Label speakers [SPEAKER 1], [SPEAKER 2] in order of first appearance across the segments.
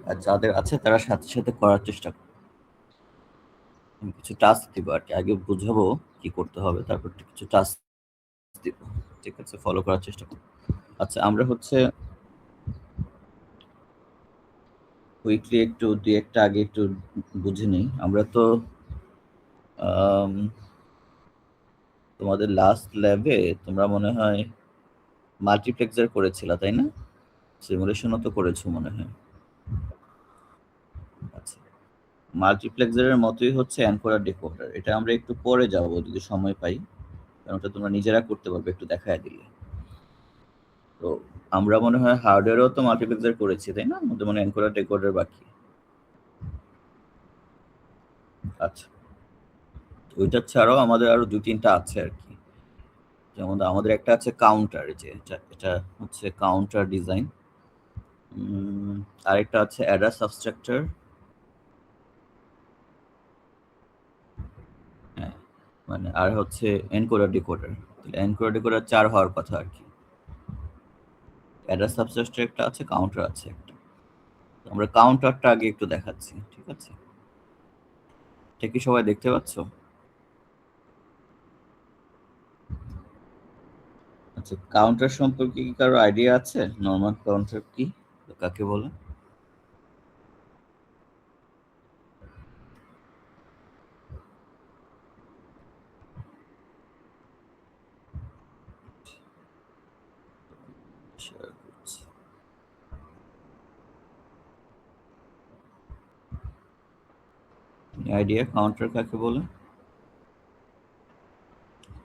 [SPEAKER 1] আর যাদের আছে তারা সাথে সাথে করার চেষ্টা করো। আমি কিছু টাস্ক দিব আর কি, আগে বুঝাবো কি করতে হবে, তারপর কিছু টাস্ক দিব। ঠিক আছে, ফলো করার চেষ্টা করো। আচ্ছা, আমরা হচ্ছে কুইকলি একটু দুই একটা আগে একটু বুঝে নিই। আমরা তো তোমাদের লাস্ট ল্যাবে তোমরা মনে হয় মাল্টিপ্লেক্সার করেছিলা, তাই না? সিমুলেশনও তো করেছো মনে হয়। আচ্ছা, মাল্টিপ্লেক্সারের মতোই হচ্ছে এনকোডার ডিকোডার। এটা আমরা একটু পরে যাব যদি সময় পাই, কারণ ওটা তোমরা নিজেরা করতে পারবে একটু দেখায় দিলে। তো আমরা মনে হয় হার্ডওয়্যারও তো মাল্টিপ্লেক্সার করেছি, তাই না? আমাদের মনে এনকোডার ডিকোডার বাকি। আচ্ছা, ওইটা ছাড়াও আমাদের আরো দুই তিনটা আছে আর কি। যেমন আমাদের একটা আছে কাউন্টার, যে এটা হচ্ছে কাউন্টার ডিজাইন। আরেকটা আছে অ্যাডার সাবস্ট্রাকচার। হ্যাঁ, মানে আর হচ্ছে এনকোডার ডিকোডার। এনকোডার ডিকোডার 4 হওয়ার কথা আর কি। অ্যাডার সাবস্ট্রাকচার একটা আছে, কাউন্টার আছে একটা। তো আমরা কাউন্টারটা আগে একটু দেখাচ্ছি, ঠিক আছে? এটা কি সবাই দেখতে পাচ্ছ? আচ্ছা, কাউন্টার সম্পর্কে কি কারো আইডিয়া আছে? নরমাল কাউন্টার কি, কাকে বলে? শেয়ার করছি। আইডিয়া কাউন্টার কাকে বলে,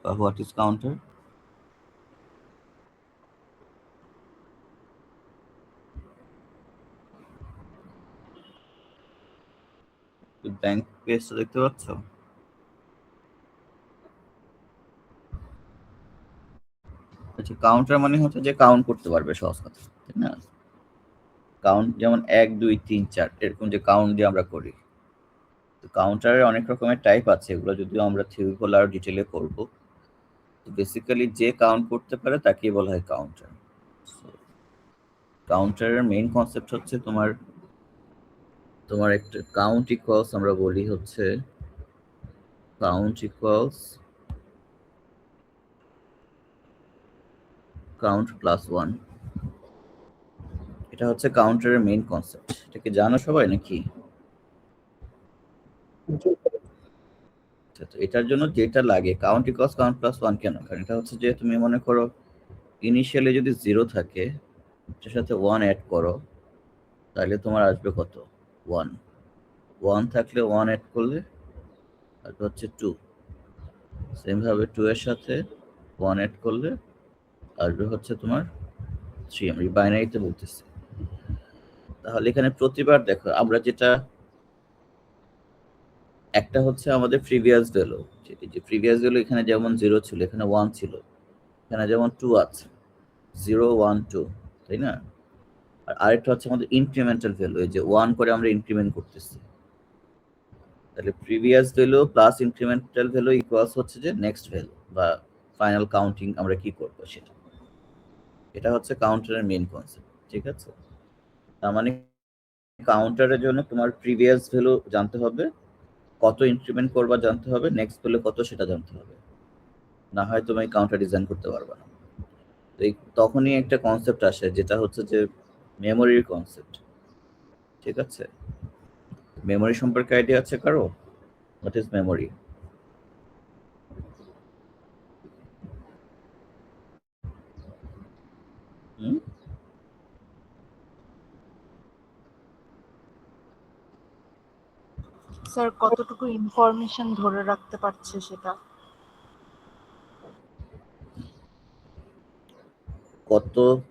[SPEAKER 1] বা হোয়াট ইজ কাউন্টার? ব্যাংক পেজটা দেখতে পাচ্ছ? আচ্ছা, কাউন্টার মানে হচ্ছে যে কাউন্ট করতে পারবে, সহজ কথা, তাই না? কাউন্ট যেমন 1 2 3 4 এরকম যে কাউন্ট দিয়ে আমরা করি। তো কাউন্টারের অনেক রকমের টাইপ আছে, এগুলো যদিও আমরা থিওরিক্যাল আর ডিটেলে করব। তো বেসিক্যালি যে কাউন্ট করতে পারে তাকেই বলা হয় কাউন্টার। কাউন্টারের মেইন কনসেপ্ট হচ্ছে তোমার তোমার একটা কাউন্ট ইকুয়ালস, আমরা বলি হচ্ছে কাউন্ট ইকুয়ালস কাউন্ট প্লাস 1। এটা হচ্ছে কাউন্টারের মেইন কনসেপ্ট। এটা কি জানো সবাই নাকি? আচ্ছা, তো এটার জন্য যেটা লাগে কাউন্ট ইকুয়ালস কাউন্ট প্লাস 1 কেন? কারণ এটা হচ্ছে যে তুমি মনে করো ইনিশিয়ালি যদি 0 থাকে, এটার সাথে 1 অ্যাড করো, তাহলে তোমার আসবে কত? 1। 1 থাকলে 1 অ্যাড করলে আসবে হচ্ছে 2। সেম ভাবে 2 এর সাথে 1 অ্যাড করলে আসবে হচ্ছে তোমার 3। আমি বাইনারিতে বলতেছি। তাহলে এখানে প্রতিবার দেখো আমরা যেটা, একটা হচ্ছে আমাদের প্রিভিয়াস ভ্যালু, যে প্রিভিয়াস ভ্যালু এখানে যেমন 0 ছিল, এখানে 1 ছিল, এখানে যেমন 2 আছে, 0 1 2, তাই না? আর আরেকটা হচ্ছে আমাদের ইনক্রিমেন্টাল ভ্যালু, এই যে 1 করে আমরা ইনক্রিমেন্ট করতেছি। তাহলে previous value plus incremental value equals হচ্ছে যে নেক্সট ভ্যালু বা ফাইনাল কাউন্টিং আমরা কি করব সেটা। এটা হচ্ছে কাউন্টারের মেইন কনসেপ্ট, ঠিক আছে? তার মানে কাউন্টারের জন্য তোমার প্রিভিয়াস ভ্যালু জানতে হবে, কত ইনক্রিমেন্ট করবা জানতে হবে, নেক্সট ভ্যালু কত সেটা জানতে হবে, না হয় তুমি কাউন্টার ডিজাইন করতে পারবে না। তো তখনই একটা কনসেপ্ট আসে যেটা হচ্ছে যে মেমোরির কনসেপ্ট, ঠিক আছে? মেমোরি সম্পর্কে আইডিয়া আছে কারো? What is memory? Hmm,
[SPEAKER 2] sir কতটুকু ইনফরমেশন ধরে রাখতে পারছে সেটা।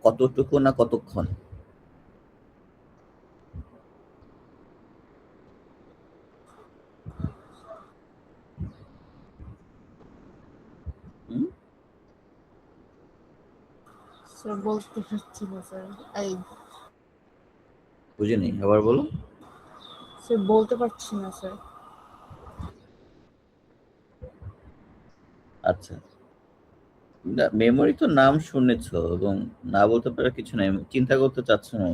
[SPEAKER 1] কতটুকু না কতক্ষণ? হুম,
[SPEAKER 2] স্যার বলতে পারছি না স্যার। এই
[SPEAKER 1] বুঝিনি, আবার বলো।
[SPEAKER 2] স্যার বলতে পারছি না স্যার।
[SPEAKER 1] আচ্ছা, মেমোরি তো নাম শুনেছো এবং না বলতে পারার কিছু নাই, চিন্তা করতে চাচ্ছ না।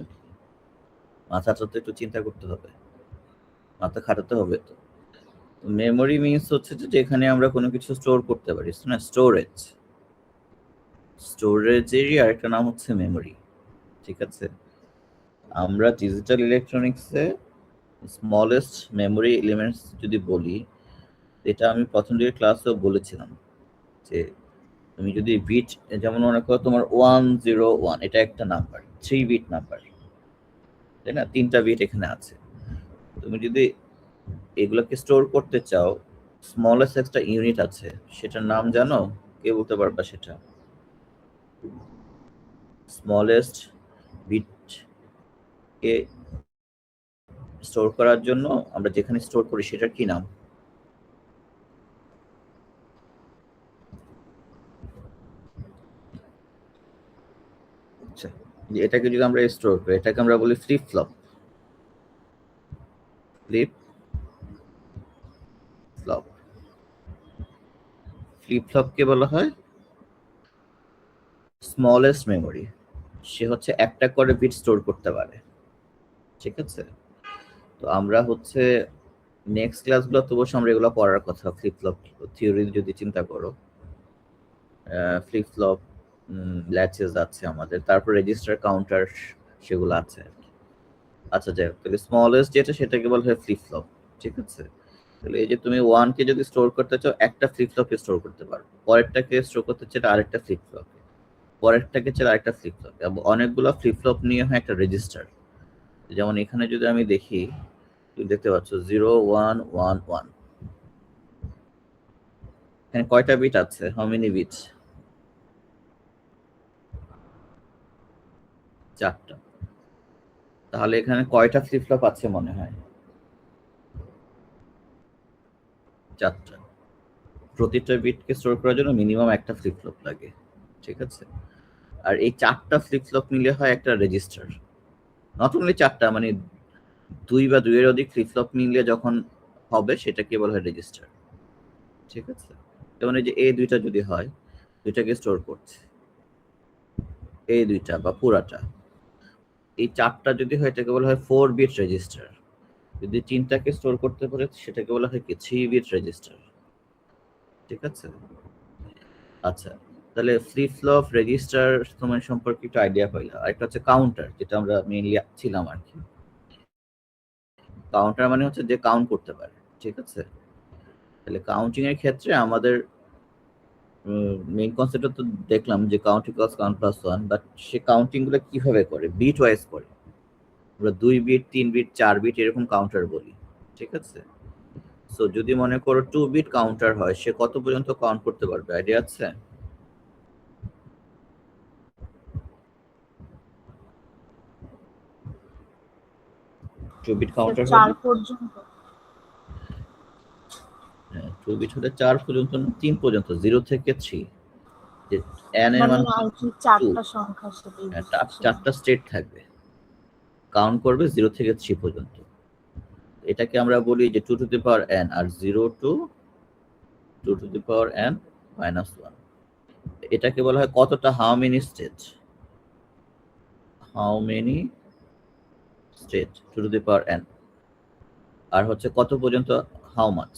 [SPEAKER 1] মাথাটা তো একটু চিন্তা করতে হবে, মাথা খাটাতে হবে। তো মেমোরি মিনস হচ্ছে যে এখানে আমরা কোনো কিছু স্টোর করতে পারি, না স্টোরেজ। স্টোরেজেরই আরেকটা নাম হচ্ছে মেমোরি, ঠিক আছে? আমরা ডিজিটাল ইলেকট্রনিক্সে স্মলেস্ট মেমোরি এলিমেন্টস যদি বলি, এটা আমি প্রথম দিকে ক্লাসেও বলেছিলাম যে তুমি যদি বিট, যেমন মনে করো তোমার 101, এটা একটা নাম্বার, 3 বিট নাম্বার, তাই না? 3টা বিট এখানে আছে। তুমি যদি এগুলোকে স্টোর করতে চাও, স্মলেস্ট একটা ইউনিট আছে, সেটার নাম জানো? কে বলতে পারবা সেটা? স্মলেস্ট বিট কে স্টোর করার জন্য আমরা যেখানে স্টোর করি সেটার কি নাম? আচ্ছা, এটাকে যদি আমরা স্টোর করি, এটাকে আমরা বলি flip flop. Flip flop, flip ফ্লপকে বলা হয় স্মলেস্ট মেমোরি। সে হচ্ছে একটা করে বিট স্টোর করতে পারে, ঠিক আছে? তো আমরা হচ্ছে নেক্সট ক্লাসগুলো তো অবশ্যই আমরা এগুলো পড়ার কথা। ফ্লিপ ফ্লপ থিওরি যদি চিন্তা করো, ফ্লিপ ফ্লপ ল্যাচেস আছে আমাদের, তারপর রেজিস্টার কাউন্টার সেগুলো আছে। আচ্ছা যাই হোক, তাহলে স্মলেস্ট যেটা সেটাকে বলা হয় ফ্লিপ ফ্লপ, ঠিক আছে? তাহলে এই যে তুমি 1 কে যদি স্টোর করতে চাও, একটা ফ্লিপ ফ্লপে স্টোর করতে পারো, পরেরটাকে স্টোর করতে চাইলে আরেকটা ফ্লিপ ফ্লপে, পরেরটাকে চাইলে আরেকটা ফ্লিপ ফ্লপে, এবং অনেকগুলো ফ্লিপ ফ্লপ নিয়ে হয় একটা রেজিস্টার। যেমন এখানে যদি আমি দেখি, তুমি দেখতে পাচ্ছ 0111, এখানে কয়টা বিট আছে? How many bits? 4টা। তাহলে এখানে কয়টা ফ্লিপ ফ্লপ আছে মনে হয়? 4টা। প্রতিটা বিটকে স্টোর করার জন্য মিনিমাম একটা ফ্লিপ ফ্লপ লাগে, ঠিক আছে? আর এই 4টা ফ্লিপ ফ্লপ মিলে হয় একটা রেজিস্টার। নট অনলি 4টা, মানে 2 বা 2 এর অধিক ফ্লিপ ফ্লপ মিলে যখন হবে সেটাকে বলা হয় রেজিস্টার, ঠিক আছে? যেমন এই যে এই দুইটা যদি হয়, দুইটাকে স্টোর করছে, এই দুইটা বা পুরাটা, এই 4টা যদি হয় এটাকে বলা হয় 4 বিট রেজিস্টার। যদি 3টাকে স্টোর করতে পারে সেটাকে বলা হয় কি 3 বিট রেজিস্টার, ঠিক আছে? আচ্ছা, তাহলে ফ্লিপ ফ্লপ, রেজিস্টার তোমার সম্পর্কে একটু আইডিয়া পাইলা। আরেকটা হচ্ছে কাউন্টার, যেটা আমরা মেইনলি ছিলাম আর কি। কাউন্টার মানে হচ্ছে যে কাউন্ট করতে পারে, ঠিক আছে? তাহলে কাউন্টিং এর ক্ষেত্রে আমাদের মেইন কনসেপ্টটা তো দেখলাম যে count equals count plus 1, but say counting গুলো কিভাবে করে? বিট ওয়াইজ করে। আমরা 2 বিট, 3 বিট, 4 বিট এরকম কাউন্টার বলি, ঠিক আছে? সো যদি মনে করো 2 বিট কাউন্টার হয়, সে কত পর্যন্ত কাউন্ট করতে পারবে? আইডিয়া আছে? 2 বিট
[SPEAKER 2] স্যার
[SPEAKER 1] কাউন্টার
[SPEAKER 2] 4
[SPEAKER 1] হলে,
[SPEAKER 2] পর্যন্ত।
[SPEAKER 1] 2 বিট হলে 4 পর্যন্ত না, 3 পর্যন্ত, 0 থেকে 3। যে n এর
[SPEAKER 2] মানে
[SPEAKER 1] মান
[SPEAKER 2] আর কি
[SPEAKER 1] 2,
[SPEAKER 2] 4টা সংখ্যা সেটাই বুঝছিলাম।
[SPEAKER 1] 4টা স্টেট থাকবে, কাউন্ট করবে 0 থেকে 3 পর্যন্ত। এটাকে আমরা বলি যে 2 টু দি পাওয়ার n, আর 0 to 2 to the power n minus 1। এটাকে বলা হয় কতটা, how many state, how many state 2 to the power n। আর হচ্ছে কত পর্যন্ত, হাউ মাচ,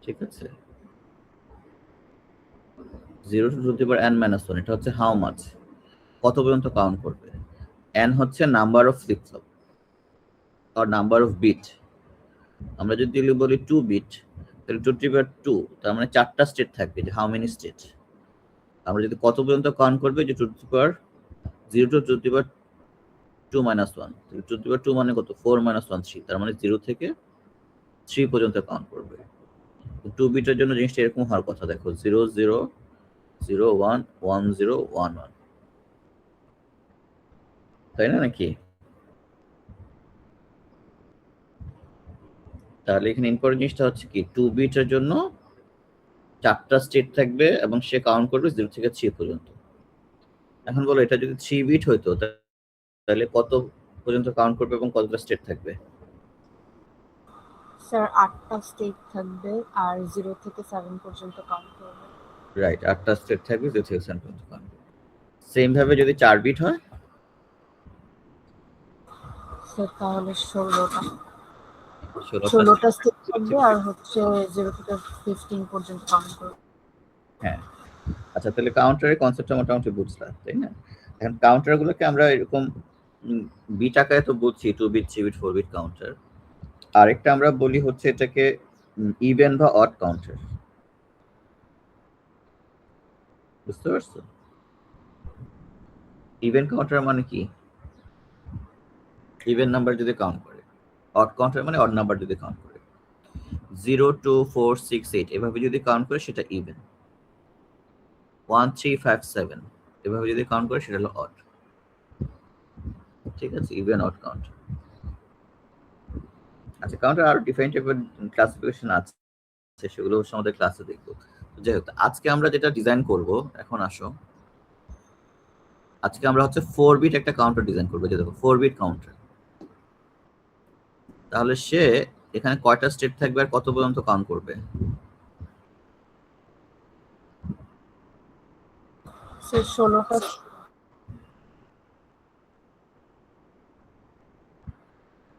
[SPEAKER 1] ঠিক আছে? 0 to the power n minus 1, এটা হচ্ছে হাউ মাচ, কত পর্যন্ত কাউন্ট করবে। n হচ্ছে নাম্বার অফ ফ্লিপ ফ্লপ আর নাম্বার অফ বিট। আমরা যদি বলি 2 বিট, তাহলে 2 টু দি পাওয়ার 2, তার মানে 4টা স্টেট থাকবে, যে হাউ মেনি স্টেট। আমরা যদি কত পর্যন্ত কাউন্ট করবে, যে 2 to the power 0 to 2 to the power 2 minus 1, তাহলে 2 টু দি পাওয়ার 2 মানে কত? 4 মাইনাস 1 3, তার মানে 0 থেকে 3 পর্যন্ত কাউন্ট করবে। 2 বিটের জন্য জিনিসটা এরকম হওয়ার কথা, দেখো 0 0 0 1 1 0 1 1, তাই না নাকি? তাহলে এখানে ইম্পর্টেন্ট জিনিসটা হচ্ছে কি, 2 বিটের জন্য 4টা স্টেট থাকবে এবং সে কাউন্ট করবে 0 থেকে 3 পর্যন্ত। এখন বলো, এটা যদি 3 বিট হইতো তাহলে কত পর্যন্ত কাউন্ট করবে এবং কতটা স্টেট থাকবে?
[SPEAKER 2] স্যার 8টা স্টেট থাকবে আর 0 থেকে 7 পর্যন্ত কাউন্ট করবে।
[SPEAKER 1] রাইট, 8টা স্টেট থাকবে, 0 থেকে 7 পর্যন্ত কাউন্ট করবে। সেম ভাবে যদি 4 বিট হয়
[SPEAKER 2] স্যার তাহলে 16টা
[SPEAKER 1] 16টা
[SPEAKER 2] 16টা স্টেপ
[SPEAKER 1] zero
[SPEAKER 2] থাকবে
[SPEAKER 1] থেকে
[SPEAKER 2] আর হচ্ছে 0 থেকে 15 পর্যন্ত কাউন্ট করবে।
[SPEAKER 1] হ্যাঁ, আচ্ছা তাহলে কাউন্টারের কনসেপ্টটা মোটামুটি বুঝলাম, তাই না? এখন কাউন্টারগুলোকে আমরা এরকম বিট আকারে তো বুঝছি, 2 বিট 3 বিট 4 বিট কাউন্টার। আরেকটা আমরা বলি হচ্ছে এটাকে ইভেন বা অড কাউন্টার। বুঝতে পারছো? ইভেন কাউন্টার মানে কি? ইভেন নাম্বার যদি কাউন্ট করে, অড কাউন্টার মানে অড নাম্বার যদি কাউন্ট করে, 0 2 4 6 8 এভাবে যদি কাউন্ট করে সেটা ইভেন, 1 3 5 7 এভাবে যদি কাউন্ট করে সেটা হলো অড। ঠিক আছে, ইভেন অড কাউন্ট। আচ্ছা, কাউন্টার আরো ডিফারেন্ট টাইপের ক্লাসিফিকেশন আছে, সেগুলো অবশ্য আমাদের ক্লাসে দেখবো। যাই হোক, আজকে আমরা যেটা ডিজাইন করব, এখন আসো, আজকে আমরা হচ্ছে 4 বিট একটা কাউন্টার ডিজাইন করবো। যে দেখো 4 বিট কাউন্টার, তাহলে সে এখানে কয়টা স্টেট থাকবে আর কত পর্যন্ত কাউন্ট করবে?
[SPEAKER 2] স্যার 16টা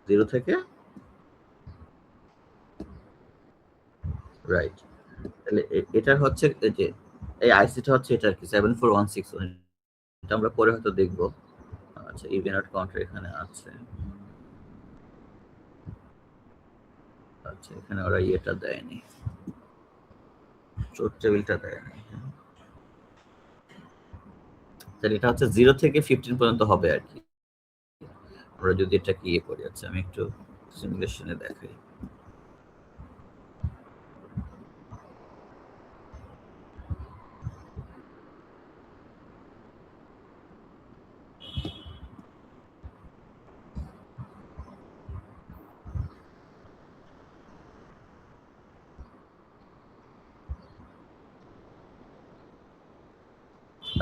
[SPEAKER 1] 0 থেকে রাইট। তাহলে এটা হচ্ছে এই যে এই আইসিটা হচ্ছে এটা আর কি 74161, এটা আমরা পরে হয়তো দেখবো। আচ্ছা, ইভেন অড কাউন্টার এখানে আছে। আচ্ছা, এখানে ওরা ইয়েটা দেয়নি, ট্রুথ টেবিলটা দেয়নি। তাহলে এটা হচ্ছে 0 থেকে 15 পর্যন্ত হবে আর কি। আমরা যদি এটাকে ইয়ে করি, আচ্ছা আমি একটু সিমুলেশনে দেখাই।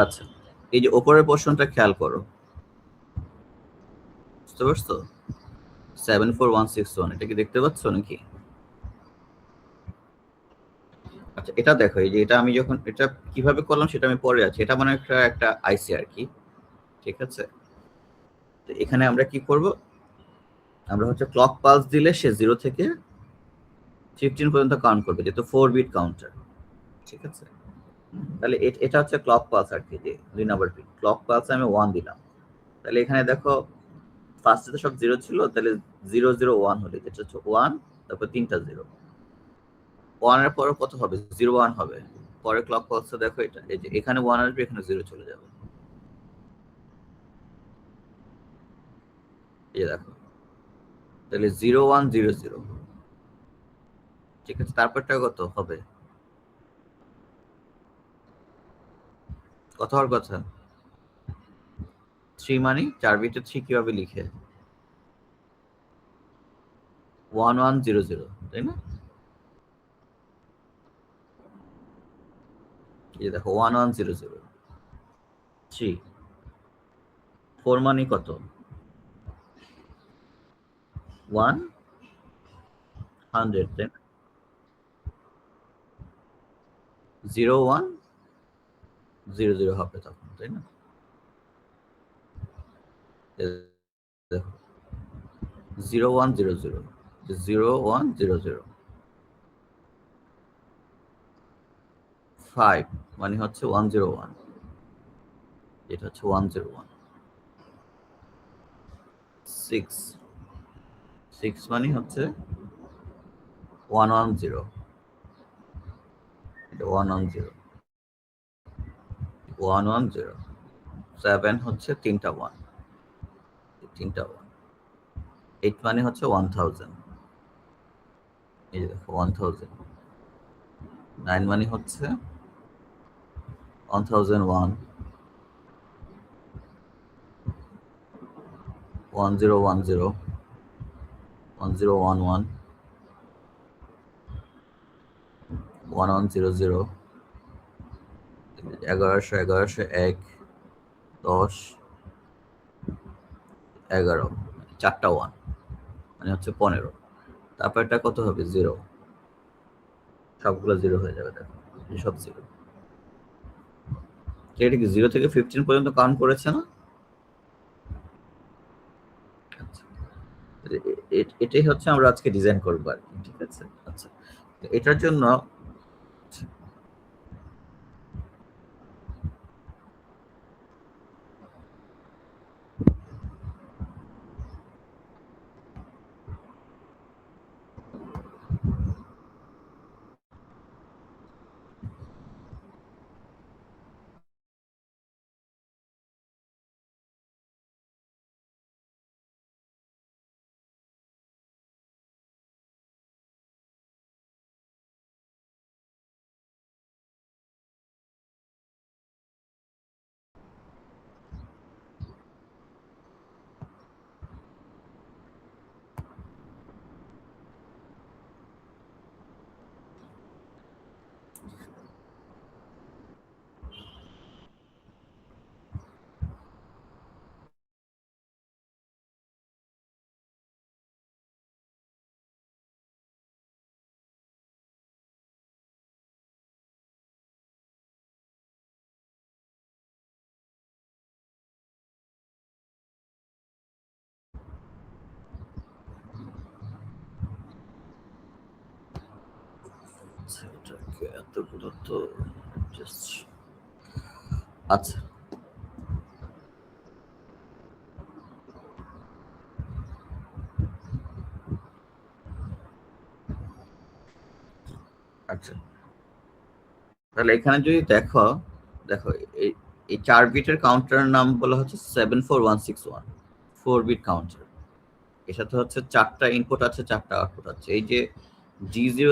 [SPEAKER 1] আচ্ছা, এই যে উপরের পোর্শনটা খেয়াল করো, বুঝতে পারছো? 74161 এটা কি দেখতে পাচ্ছ নাকি? আচ্ছা, এটা দেখো, এই যে এটা আমি যখন এটা কিভাবে করলাম সেটা আমি পরে আছি, এটা মানে একটা একটা আইসি আর কি। ঠিক আছে, তো এখানে আমরা কি করব, আমরা হচ্ছে ক্লক পালস দিলে সে 0 থেকে 15 পর্যন্ত কাউন্ট করবে, যেহেতু 4 বিট কাউন্টার। ঠিক আছে, তাহলে এটা হচ্ছে ক্লক পালস আর কি, যে 2 নাম্বার বিট ক্লক পালস আমি 1 দিলাম। তাহলে এখানে দেখো ফার্স্টে তো সব 0 ছিল, তাহলে 0 0 1 হলে যেটা হচ্ছে 1, তারপর তিনটা 0, 1 এর পরে কত হবে? 0 1 হবে। পরে ক্লক পালসে দেখো এটা, এই যে এখানে 1 আসবে, এখানে 0 চলে যাবে। এই যে দেখো, তাহলে 0 1 0 0। ঠিক আছে, তারপরটা কত হবে? কত হওয়ার কথা? 3 মানে 4 বিটে 3 কিভাবে লিখে? 1 1 0 0, তাই না? এই যে দেখো 1 1 0 0 3, 4 মানে কত? 1 100, তাই না? 0 1 0 0 হবে তখন, তাই না? এই দেখো 0 1 0 0, 0 1 0 0, 5 মানে হচ্ছে 101, এটা হচ্ছে 101, 6 6 মানে হচ্ছে 110, এটা 110, 110, 7 হচ্ছে তিনটা 1, তিনটা 1, 8 মানে হচ্ছে 1000, এই যে দেখো 1000, 9 মানে হচ্ছে 1001, 1010, 1011, 1100, 1100 1101, 10 11, চারটা 1 মানে হচ্ছে 15। তারপর এটা কত হবে? 0, সবগুলো 0 হয়ে যাবে, দেখো এই সব 0। এটা কি 0 থেকে 15 পর্যন্ত কাউন্ট করেছে না? আচ্ছা, এটাই হচ্ছে আমরা আজকে ডিজাইন করবো আর কি, ঠিক আছে। আচ্ছা, এটার জন্য এটাকে এতগুলো তো just আচ্ছা, আচ্ছা, তাহলে এখানে যদি দেখো, দেখো এই 4 বিটের কাউন্টারের নাম বলা হচ্ছে 74161, 4 বিট কাউন্টার। এর সাথে হচ্ছে 4টা ইনপুট আছে, 4টা আউটপুট আছে। এই যে G0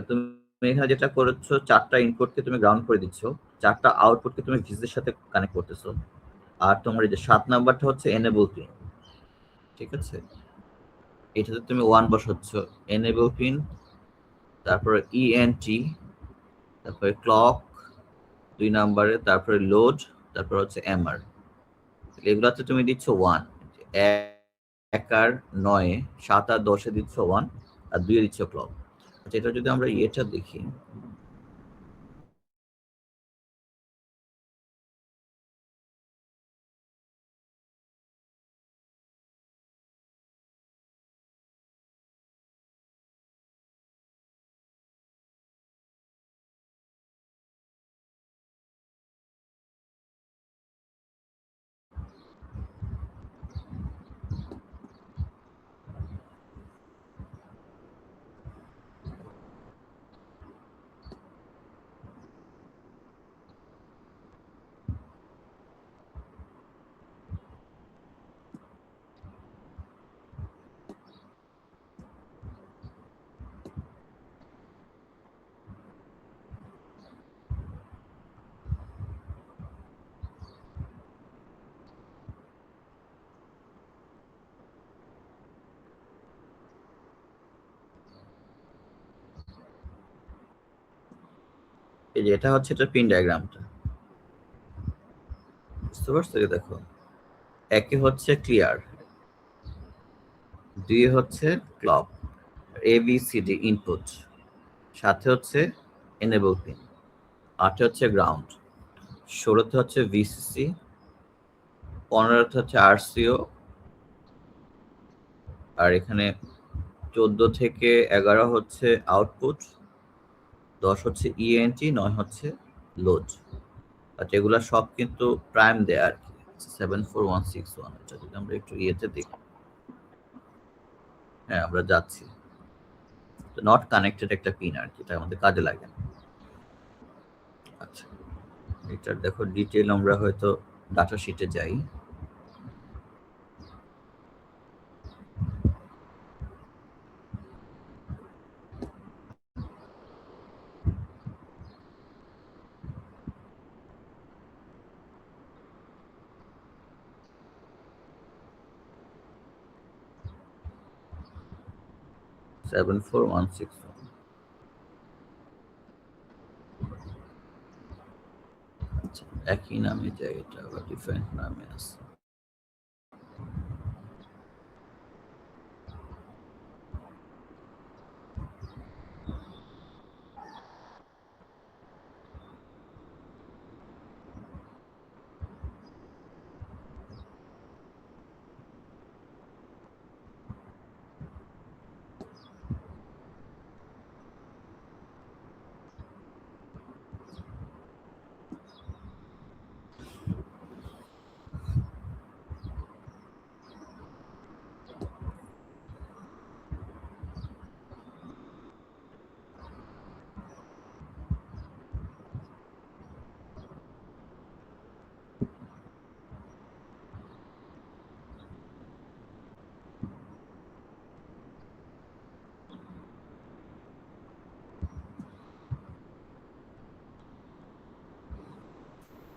[SPEAKER 1] তুমি এখানে যেটা করেছো, 4টা ইনপুটকে তুমি গ্রাউন্ড করে দিচ্ছ, 4টা আউটপুটকে তুমি ভিসির সাথে কানেক্ট করতেছো। আর তোমার এই যে 7 নাম্বারটা হচ্ছে এনেবল পিন, ঠিক আছে। এটাতে তুমি 1 বসাচ্ছ, এনেবল পিন, তারপরে ইএনটি, তারপরে ক্লক 2 নাম্বারে, তারপরে লোড, তারপর হচ্ছে এমআর। এগুলাতে তুমি দিচ্ছ 1, 1 আর 9, 7 আর 10 দিচ্ছ 1, আর 2 দিচ্ছ ক্লক। আচ্ছা, এটা যদি আমরা এটা দেখি, এই যে এটা হচ্ছে এটা পিন ডায়াগ্রামটা, বুঝতে পারছো? এই দেখো, একে হচ্ছে ক্লিয়ার, 2 হচ্ছে ক্লক, এবিসিডি ইনপুট, সাথে হচ্ছে এনেবল পিন, 8 হচ্ছে গ্রাউন্ড, 16 হচ্ছে ভিসিসি, 15 হচ্ছে আরসিও, আর এখানে 14 থেকে 11 হচ্ছে আউটপুট, 10 হচ্ছে ইএনটি, 9 হচ্ছে লোড। আচ্ছা, এগুলা সব কিন্তু প্রাইম দেয়া আর কি, 74161। এটা যদি আমরা একটু ইয়েতে দেখি, হ্যাঁ আমরা যাচ্ছি, নট কানেক্টেড একটা পিন আর কি, এটা আমাদের কাজে লাগে না। আচ্ছা, এটার দেখো ডিটেল আমরা হয়তো ডাটা শিটে যাই। Seven four one six one. একই নামে যায়, এটা আবার ডিফারেন্ট নামে আছে।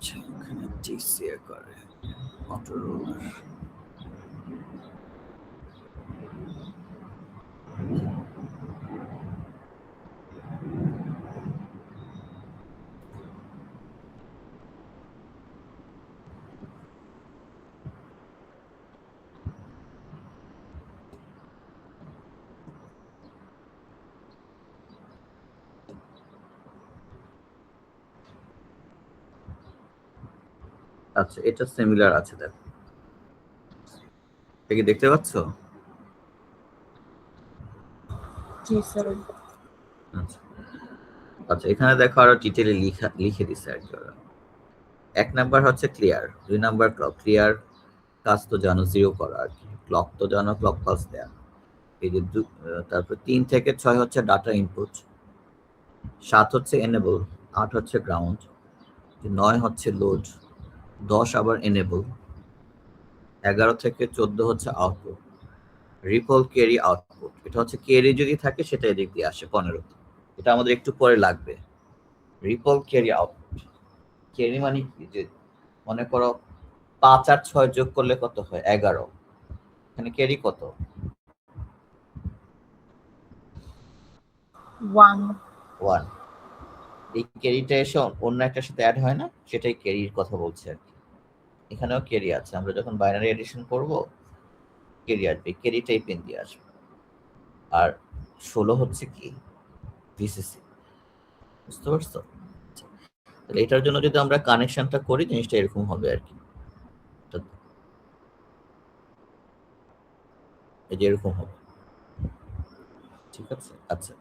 [SPEAKER 1] এখানে টিসিএ করে মোটরোলার। আচ্ছা, এটা সিমিলার আছে, দেখো এটা কি দেখতে পাচ্ছ?
[SPEAKER 2] জি স্যার।
[SPEAKER 1] আচ্ছা আচ্ছা, এখানে দেখো আরো ডিটেইলে লিখে দিছে আর কি ওরা। 1 নাম্বার হচ্ছে ক্লিয়ার, 2 নাম্বার ক্লক। ক্লিয়ার কাজ তো জানো, 0 করা আর কি। ক্লক তো জানো, ক্লক পালস দেয়া। এই যে তারপর 3 থেকে 6 হচ্ছে ডাটা ইনপুট, 7 হচ্ছে এনেবল, 8 হচ্ছে গ্রাউন্ড, 9 হচ্ছে লোড, 10 আবার এনেবল, 11 থেকে 14 হচ্ছে আউটপুট। রিপল ক্যারি আউটপুট, এটা হচ্ছে ক্যারি যদি থাকে সেটা এদিক দিয়ে আসে 15। এটা আমাদের একটু পরে লাগবে। রিপল ক্যারি আউটপুট, ক্যারি মানে কি, যে মনে করো 5 আর 6 যোগ করলে কত হয়? 11। এখানে ক্যারি কত?
[SPEAKER 2] 1
[SPEAKER 1] 1। এই ক্যারিটা এসে অন্য একটার সাথে অ্যাড হয় না, সেটাই ক্যারির কথা বলছে আর কি। এখানেও ক্যারি আছে, আমরা যখন বাইনারি এডিশন করব ক্যারি আসবে, ক্যারিটাই পেন দিয়ে আসবে। আর 16 হচ্ছে কি? ভিসিসি। বুঝতে পারছো? তাহলে এটার জন্য যদি আমরা কানেকশনটা করি, জিনিসটা এরকম হবে আর কি। এই যে এরকম হবে, ঠিক আছে? আচ্ছা,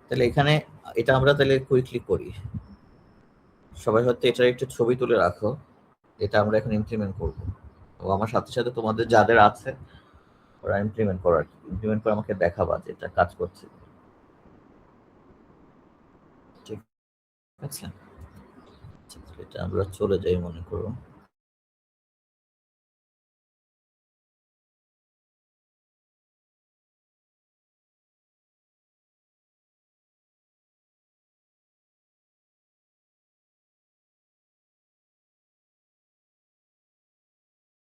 [SPEAKER 1] তাহলে এখানে এটা আমরা তাহলে কুইকলি করি। সবাই হয়তো এটার একটু ছবি তুলে রাখো, এটা আমরা এখন ইমপ্লিমেন্ট করব। তো আমার সাথে সাথে তোমাদের যাদের আছে ওরা ইমপ্লিমেন্ট করার, ইমপ্লিমেন্ট করে আমাকে দেখাবা যে এটা কাজ করছে, ঠিক আছে? আচ্ছা, এটা আমরা চলে যাই মনে করো।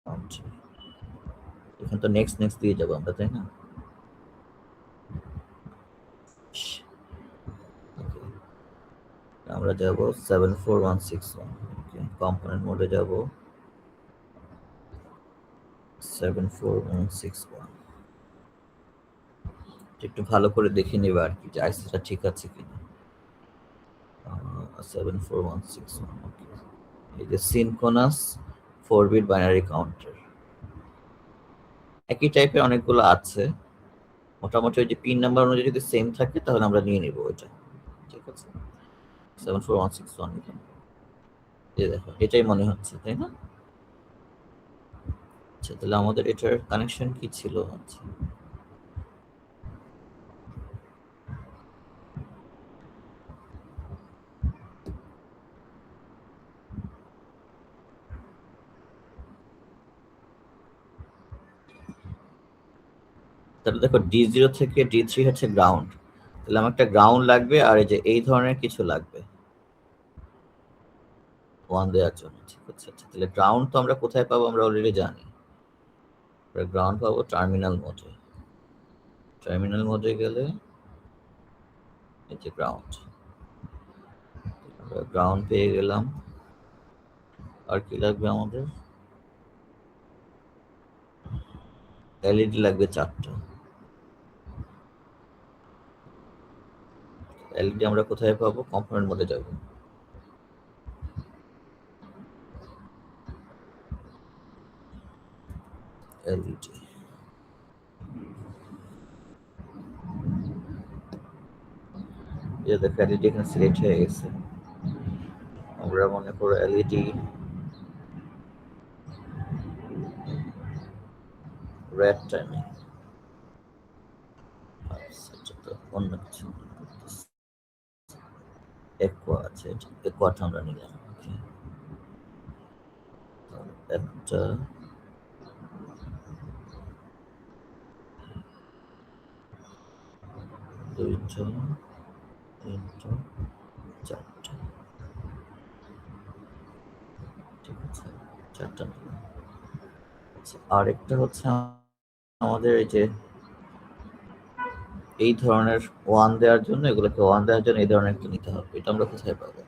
[SPEAKER 1] আচ্ছা, এখানে তো নেক্সট নেক্সট দিয়ে যাবো আমরা, তাই না? আমরা যাব 74161, ওকে। কম্পোনেন্ট মোডে যাব 74161। একটু ভালো করে দেখে নেবা আর কি যে আইসিটা ঠিক আছে কিনা। 74161, ওকে। এই যে সিনক্রোনাস 4 বিট বাইনারি কাউন্টার, একই টাইপের অনেকগুলো আছে। মোটামুটি ওই যে পিন নাম্বার অনুযায়ী যদি সেম থাকে তাহলে আমরা নিয়ে নিব ওইটা, ঠিক আছে? 74161, এই দেখো এটাই মনে হচ্ছে, তাই না? আচ্ছা, তাহলে আমাদের এটার কানেকশন কি ছিল? আচ্ছা, তাহলে দেখো D0 থেকে D3 হচ্ছে গ্রাউন্ড, তাহলে আমার একটা গ্রাউন্ড লাগবে আর এই যে এই ধরনের কিছু লাগবে 1 দেওয়ার জন্য, ঠিক আছে? আচ্ছা, তাহলে গ্রাউন্ড তো আমরা কোথায় পাবো? আমরা অলরেডি জানি, গ্রাউন্ড পাবো টার্মিনাল মোডে। টার্মিনাল মোডে গেলে এই যে গ্রাউন্ড, গ্রাউন্ড পেয়ে গেলাম। আর কি লাগবে আমাদের? এলইডি লাগবে 4টা। এলইডি আমরা কোথায় পাবো? কম্পোনেন্ট মোডে যাব। এলইডি দেখো এলইডি এখানে সিলেক্ট হয়ে গেছে। আমরা মনে করো এলইডি রেড টাইমে, আচ্ছা তো অন্য কিছু একোয়া আছে, একোয়াটা আমরা নিলাম। একটা দুইটা তিনটা চারটা, ঠিক আছে 4টা নিলাম। আচ্ছা, আরেকটা হচ্ছে আমাদের এই যে এই ধরনের ওয়ান দেওয়ার জন্য, এগুলোকে ওয়ান দেওয়ার জন্য এই ধরনের একটা নিতে হবে। এটা আমরা কোথায় পাবো?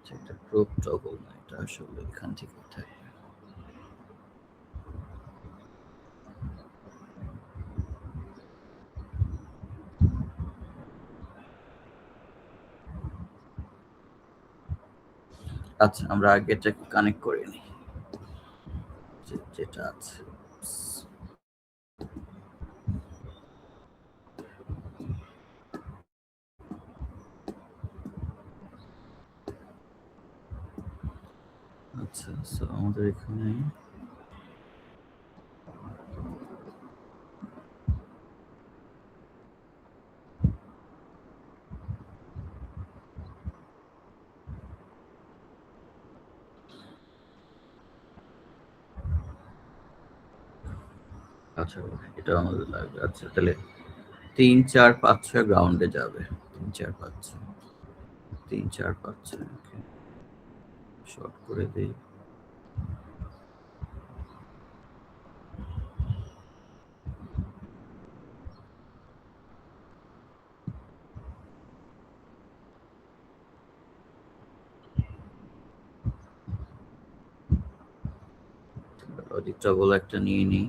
[SPEAKER 1] আচ্ছা, এটা প্রুফ টগল না, এটা আসলে এখান থেকে থাকে। আচ্ছা, আমরা আগে এটাকে কানেক্ট করে নিই যেটা আছে। আচ্ছা, সো আমাদের এখানে আচ্ছা এটা আমাদের লাগবে। আচ্ছা তাহলে 3 4 5 6 গ্রাউন্ডে যাবে। 3 4 5 6 3 4 5 6 ওকে, শর্ট করে দেই। লজিক টগল একটা নিয়ে নিই।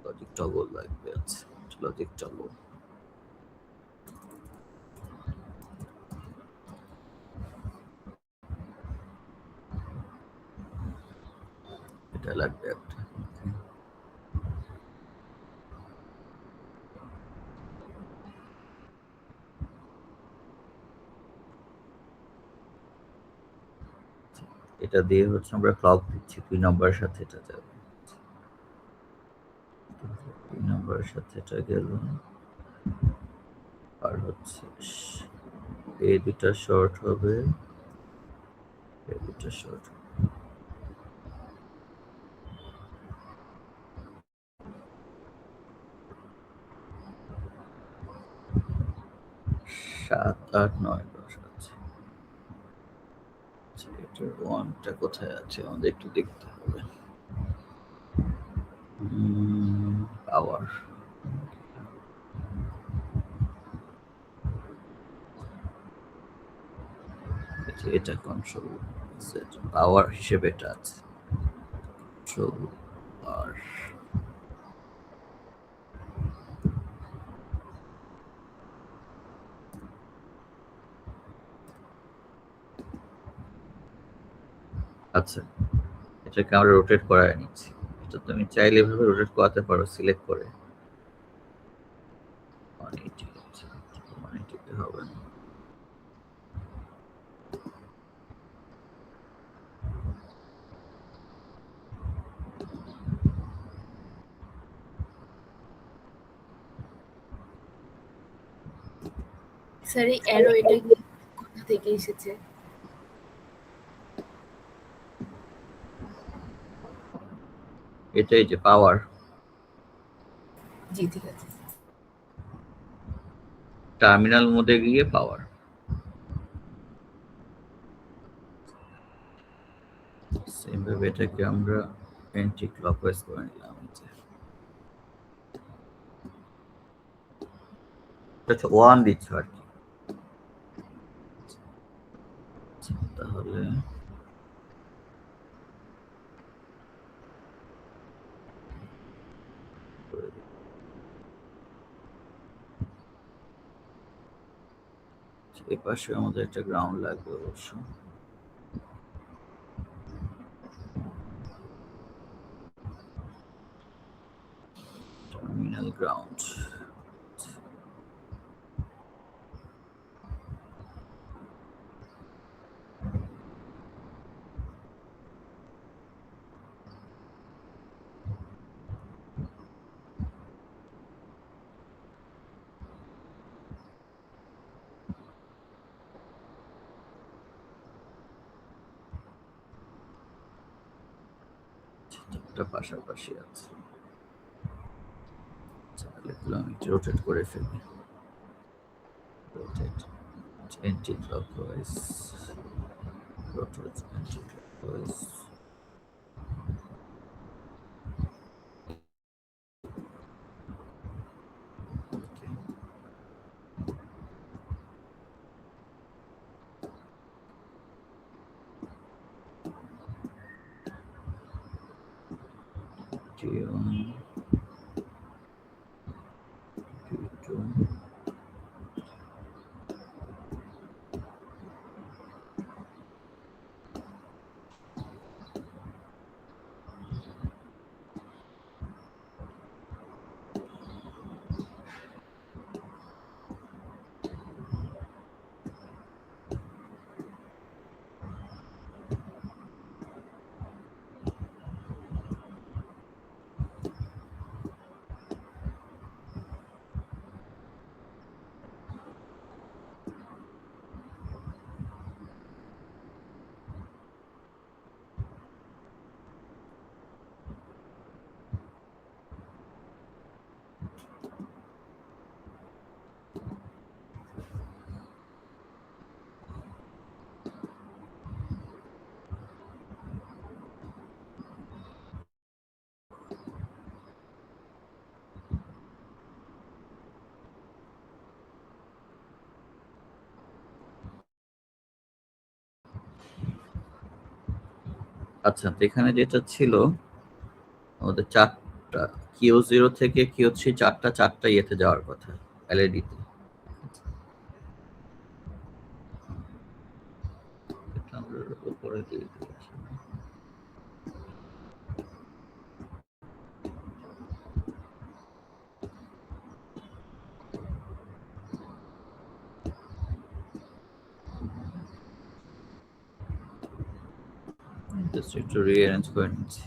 [SPEAKER 1] লজিক টগল লাগবে। আচ্ছা লজিক টগল এটা লাগবে একটা। এটা দিয়ে হচ্ছে আমরা ক্লক দিচ্ছি 2 নম্বরের সাথে এটা যাবে। 2 নম্বরের সাথে এটা গেল। আর হচ্ছে এই দুটা শর্ট হবে, এই দুটা শর্ট। 7 8 9 10 আছে। আচ্ছা এটার ওয়ানটা কোথায় আছে আমাদের একটু দেখতে হবে। পাওয়ার এটা কন্ট্রোল সেট পাওয়ার হিসেবে এটা আছে কন্ট্রোল আর আচ্ছা এটাকে আমরা রোটেট করায় নিচ্ছি এটা তুমি চাইলে এভাবে রোটেট করাতে পারো সিলেক্ট করে 180 180 হবে না
[SPEAKER 3] স্যার এই অ্যারো এটা কি কোথা থেকে এসেছে?
[SPEAKER 1] এটাই যে পাওয়ার
[SPEAKER 3] জি ঠিক আছে।
[SPEAKER 1] টার্মিনাল মোডে গিয়ে পাওয়ার সেম ভাবে এটাকে আমরা অ্যান্টি ক্লকওয়াইজ করে নিলাম এটা 1 দিচ্ছ আর কি তাহলে এই পাশে আমাদের একটা গ্রাউন্ড লাগবে অবশ্য টার্মিনাল গ্রাউন্ড একটা পাশাপাশি আছে আমি রোটেট করে ফেলি rotate anti clockwise rotate anti clockwise T1 T2 আচ্ছা তো এখানে যেটা ছিল আমাদের চারটা Q0 থেকে Q3 চারটা ইয়েতে যাওয়ার কথা এলইডি তে এটা আমরা উপরে দিয়ে দিয়েছি জাস্ট একটু রিঅ্যারেঞ্জ করে নিচ্ছি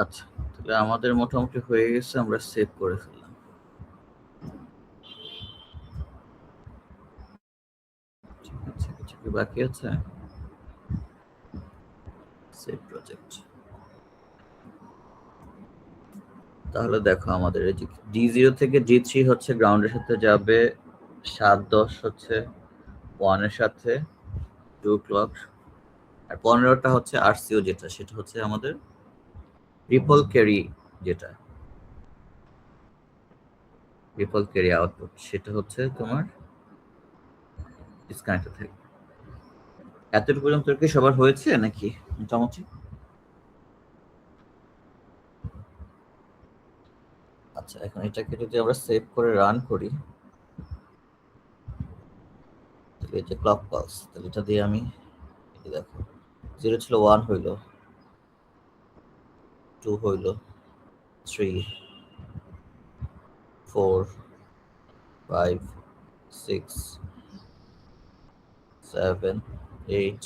[SPEAKER 1] আচ্ছা, তাহলে আমাদের মোটামুটি হয়ে গেছে, আমরা সেভ করে ফেললাম। ঠিক আছে, কিছু কি বাকি আছে? Save project. তাহলে দেখো আমাদের এই যে D0 থেকে D3 হচ্ছে গ্রাউন্ডের সাথে যাবে, 7-10 হচ্ছে 1 এর সাথে 2 ক্লক, আর 15টা হচ্ছে RCO, যেটা সেটা হচ্ছে আমাদের রিপল ক্যারি, যেটা রিপল ক্যারি আউটপুট, সেটা হচ্ছে তোমার ডিসকানেক্টেড থাকে। এতটুকু পর্যন্ত কি সবার হয়েছে নাকি মোটামুটি? আচ্ছা, এখন এটাকে যদি আমরা সেভ করে রান করি, তাহলে এই যে ক্লক পালস, তাহলে এটা দিয়ে আমি এই দেখো 0 ছিল 1 হইলো, 2 হইলো, 3, 4, 5, 6, 7, 8,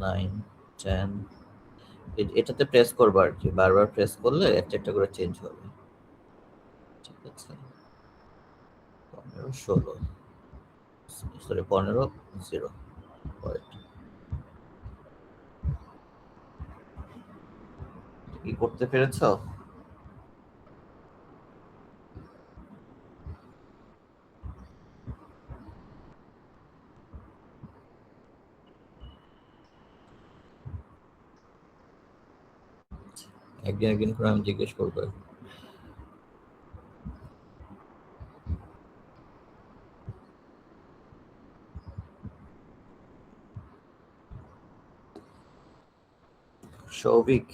[SPEAKER 1] 9, 10। এটাতে প্রেস করবো আর কি, বারবার প্রেস করলে একটা একটা করে চেঞ্জ হবে। ঠিক আছে, 15, 16, সরি 15, 0। কি করতে পেরেছো? একদিন একদিন করে আমি জিজ্ঞেস করবো। সৌভিক,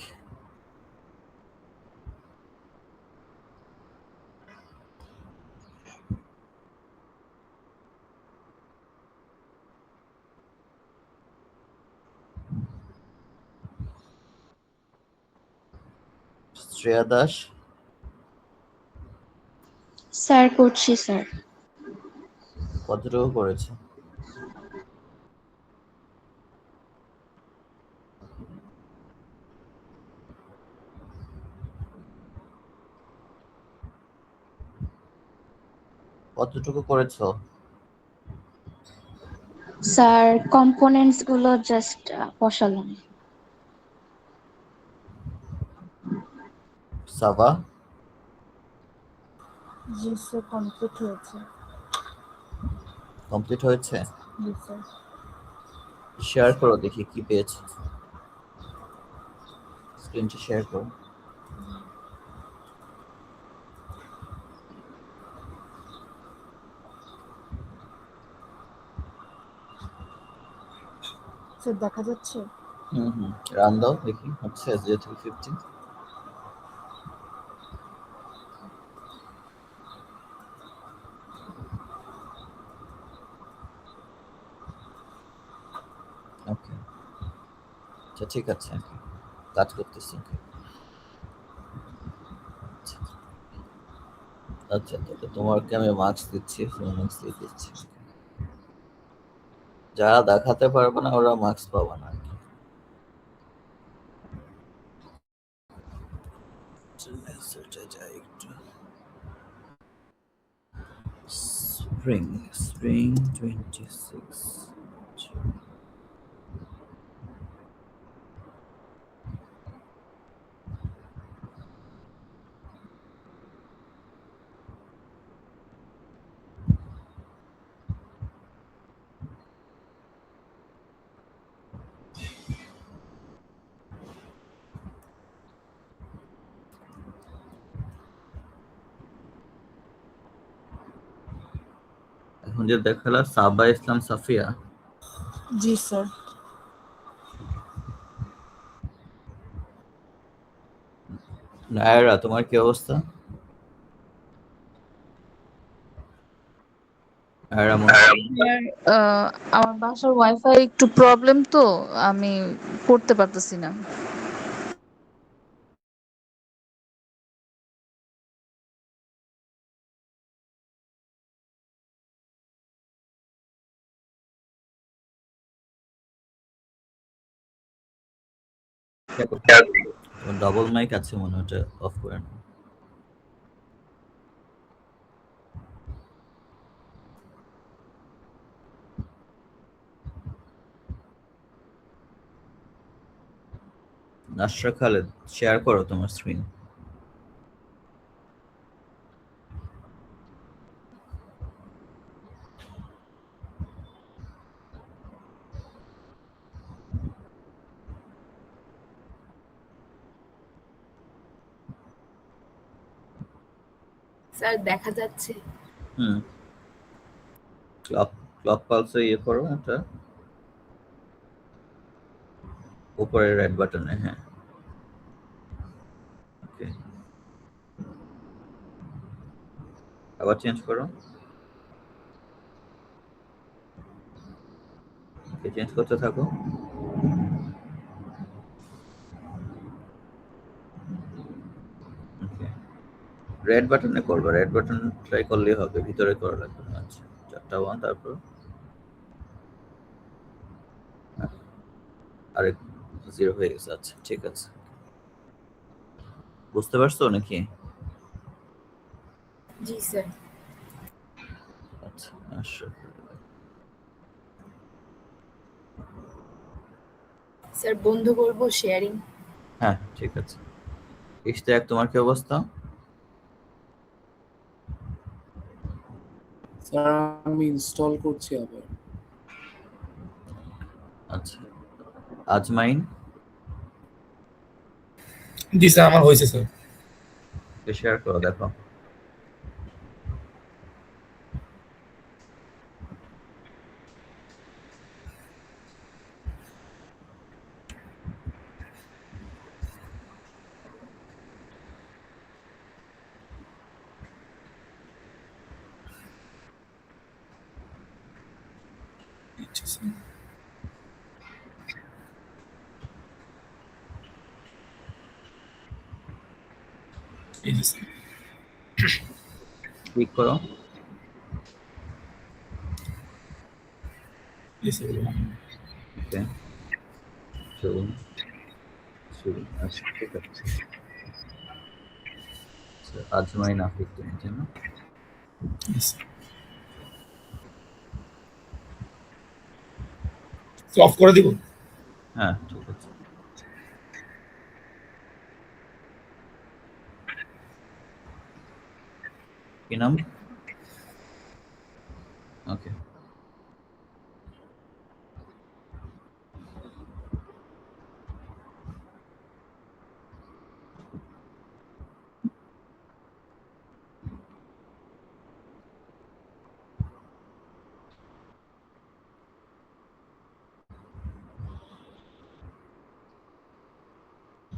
[SPEAKER 1] শ্রেয়া দাস,
[SPEAKER 4] স্যার করছি স্যার।
[SPEAKER 1] কতটুকু করেছে? কতটুকু করেছো?
[SPEAKER 4] স্যার কম্পোনেন্টস গুলো জাস্ট বসালাম।
[SPEAKER 1] সাবা,
[SPEAKER 2] জি স্যার, কমপ্লিট হয়েছে।
[SPEAKER 1] কমপ্লিট হয়েছে?
[SPEAKER 2] জি স্যার।
[SPEAKER 1] শেয়ার করো দেখি কি পেয়েছো, স্ক্রিনটা শেয়ার করো।
[SPEAKER 2] স্যার দেখা যাচ্ছে?
[SPEAKER 1] রান দাও দেখি, হচ্ছে 0 থেকে 15। ওকে, আচ্ছা ঠিক আছে, কাজ করতেছি। আচ্ছা আচ্ছা, তাহলে তোমাকে আমি মার্কস দিচ্ছি, মার্কস দিয়ে দিচ্ছি। যারা দেখাতে পারবে না ওরা মার্কস পাবে না আর কি। মেসেজে যাই একটু। Spring spring 26। এখন যে দেখালা সাবা ইসলাম সাফিয়া,
[SPEAKER 2] জি স্যার।
[SPEAKER 1] নায়রা তোমার কি অবস্থা? নায়রা
[SPEAKER 5] আমার বাসার ওয়াইফাই একটু প্রবলেম, তো আমি করতে পারতেছি না।
[SPEAKER 1] ডবল মাইক আছে মনে হয়, ওটা অফ করে নাও। নাসরা খালেদ, শেয়ার করো তোমার স্ক্রিন।
[SPEAKER 3] স্যার দেখা যাচ্ছে?
[SPEAKER 1] হুম, ক্লক ক্লক পালসে ইয়ে করো, এটা উপরে রেড বাটনে। হ্যাঁ, ওকে, আবার চেঞ্জ করো। ওকে, চেঞ্জ করতে থাকো। ওকে, রেড বাটনে করবে, রেড বাটন ট্রাই করলেই হবে, ভিতরে করা লাগবে না। আচ্ছা, 4টা 1, তারপর আরেক 0 হয়ে গেছে। আচ্ছা, ঠিক আছে, বুঝতে পারছো নাকি?
[SPEAKER 3] জি স্যার।
[SPEAKER 1] আচ্ছা, আচ্ছা,
[SPEAKER 3] স্যার বন্ধ করব শেয়ারিং?
[SPEAKER 1] হ্যাঁ ঠিক আছে। ইশতিয়াক, তোমার কি অবস্থা?
[SPEAKER 6] স্যার আমি ইনস্টল করছি আবার।
[SPEAKER 1] আচ্ছা, আজমাইন,
[SPEAKER 7] জি স্যার, আমার হয়েছে স্যার।
[SPEAKER 1] শেয়ার করো, দেখো।
[SPEAKER 7] আচ্ছা, স্যার। এই যে স্যার,
[SPEAKER 1] ক্লিক করো।
[SPEAKER 7] এই স্যার।
[SPEAKER 1] ওকে, চলুন শুরু। আচ্ছা, ঠিক আছে। আচ্ছা, আজমাইন আফিক, তুমি জানো?
[SPEAKER 7] এই স্যার। স্যার, অফ করে দিব?
[SPEAKER 1] হ্যাঁ ঠিক আছে। কি নাম? ওকে,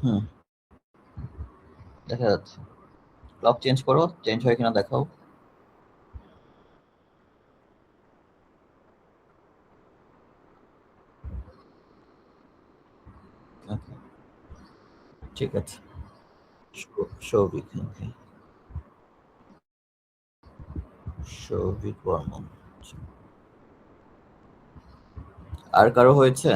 [SPEAKER 1] হুম, দেখা যাচ্ছে। লক চেঞ্জ করো, চেঞ্জ হয় কিনা দেখাও। ওকে, ঠিক আছে। সৌভিক, ওকে, সৌভিক বর্মন। আচ্ছা। আর কারো হয়েছে?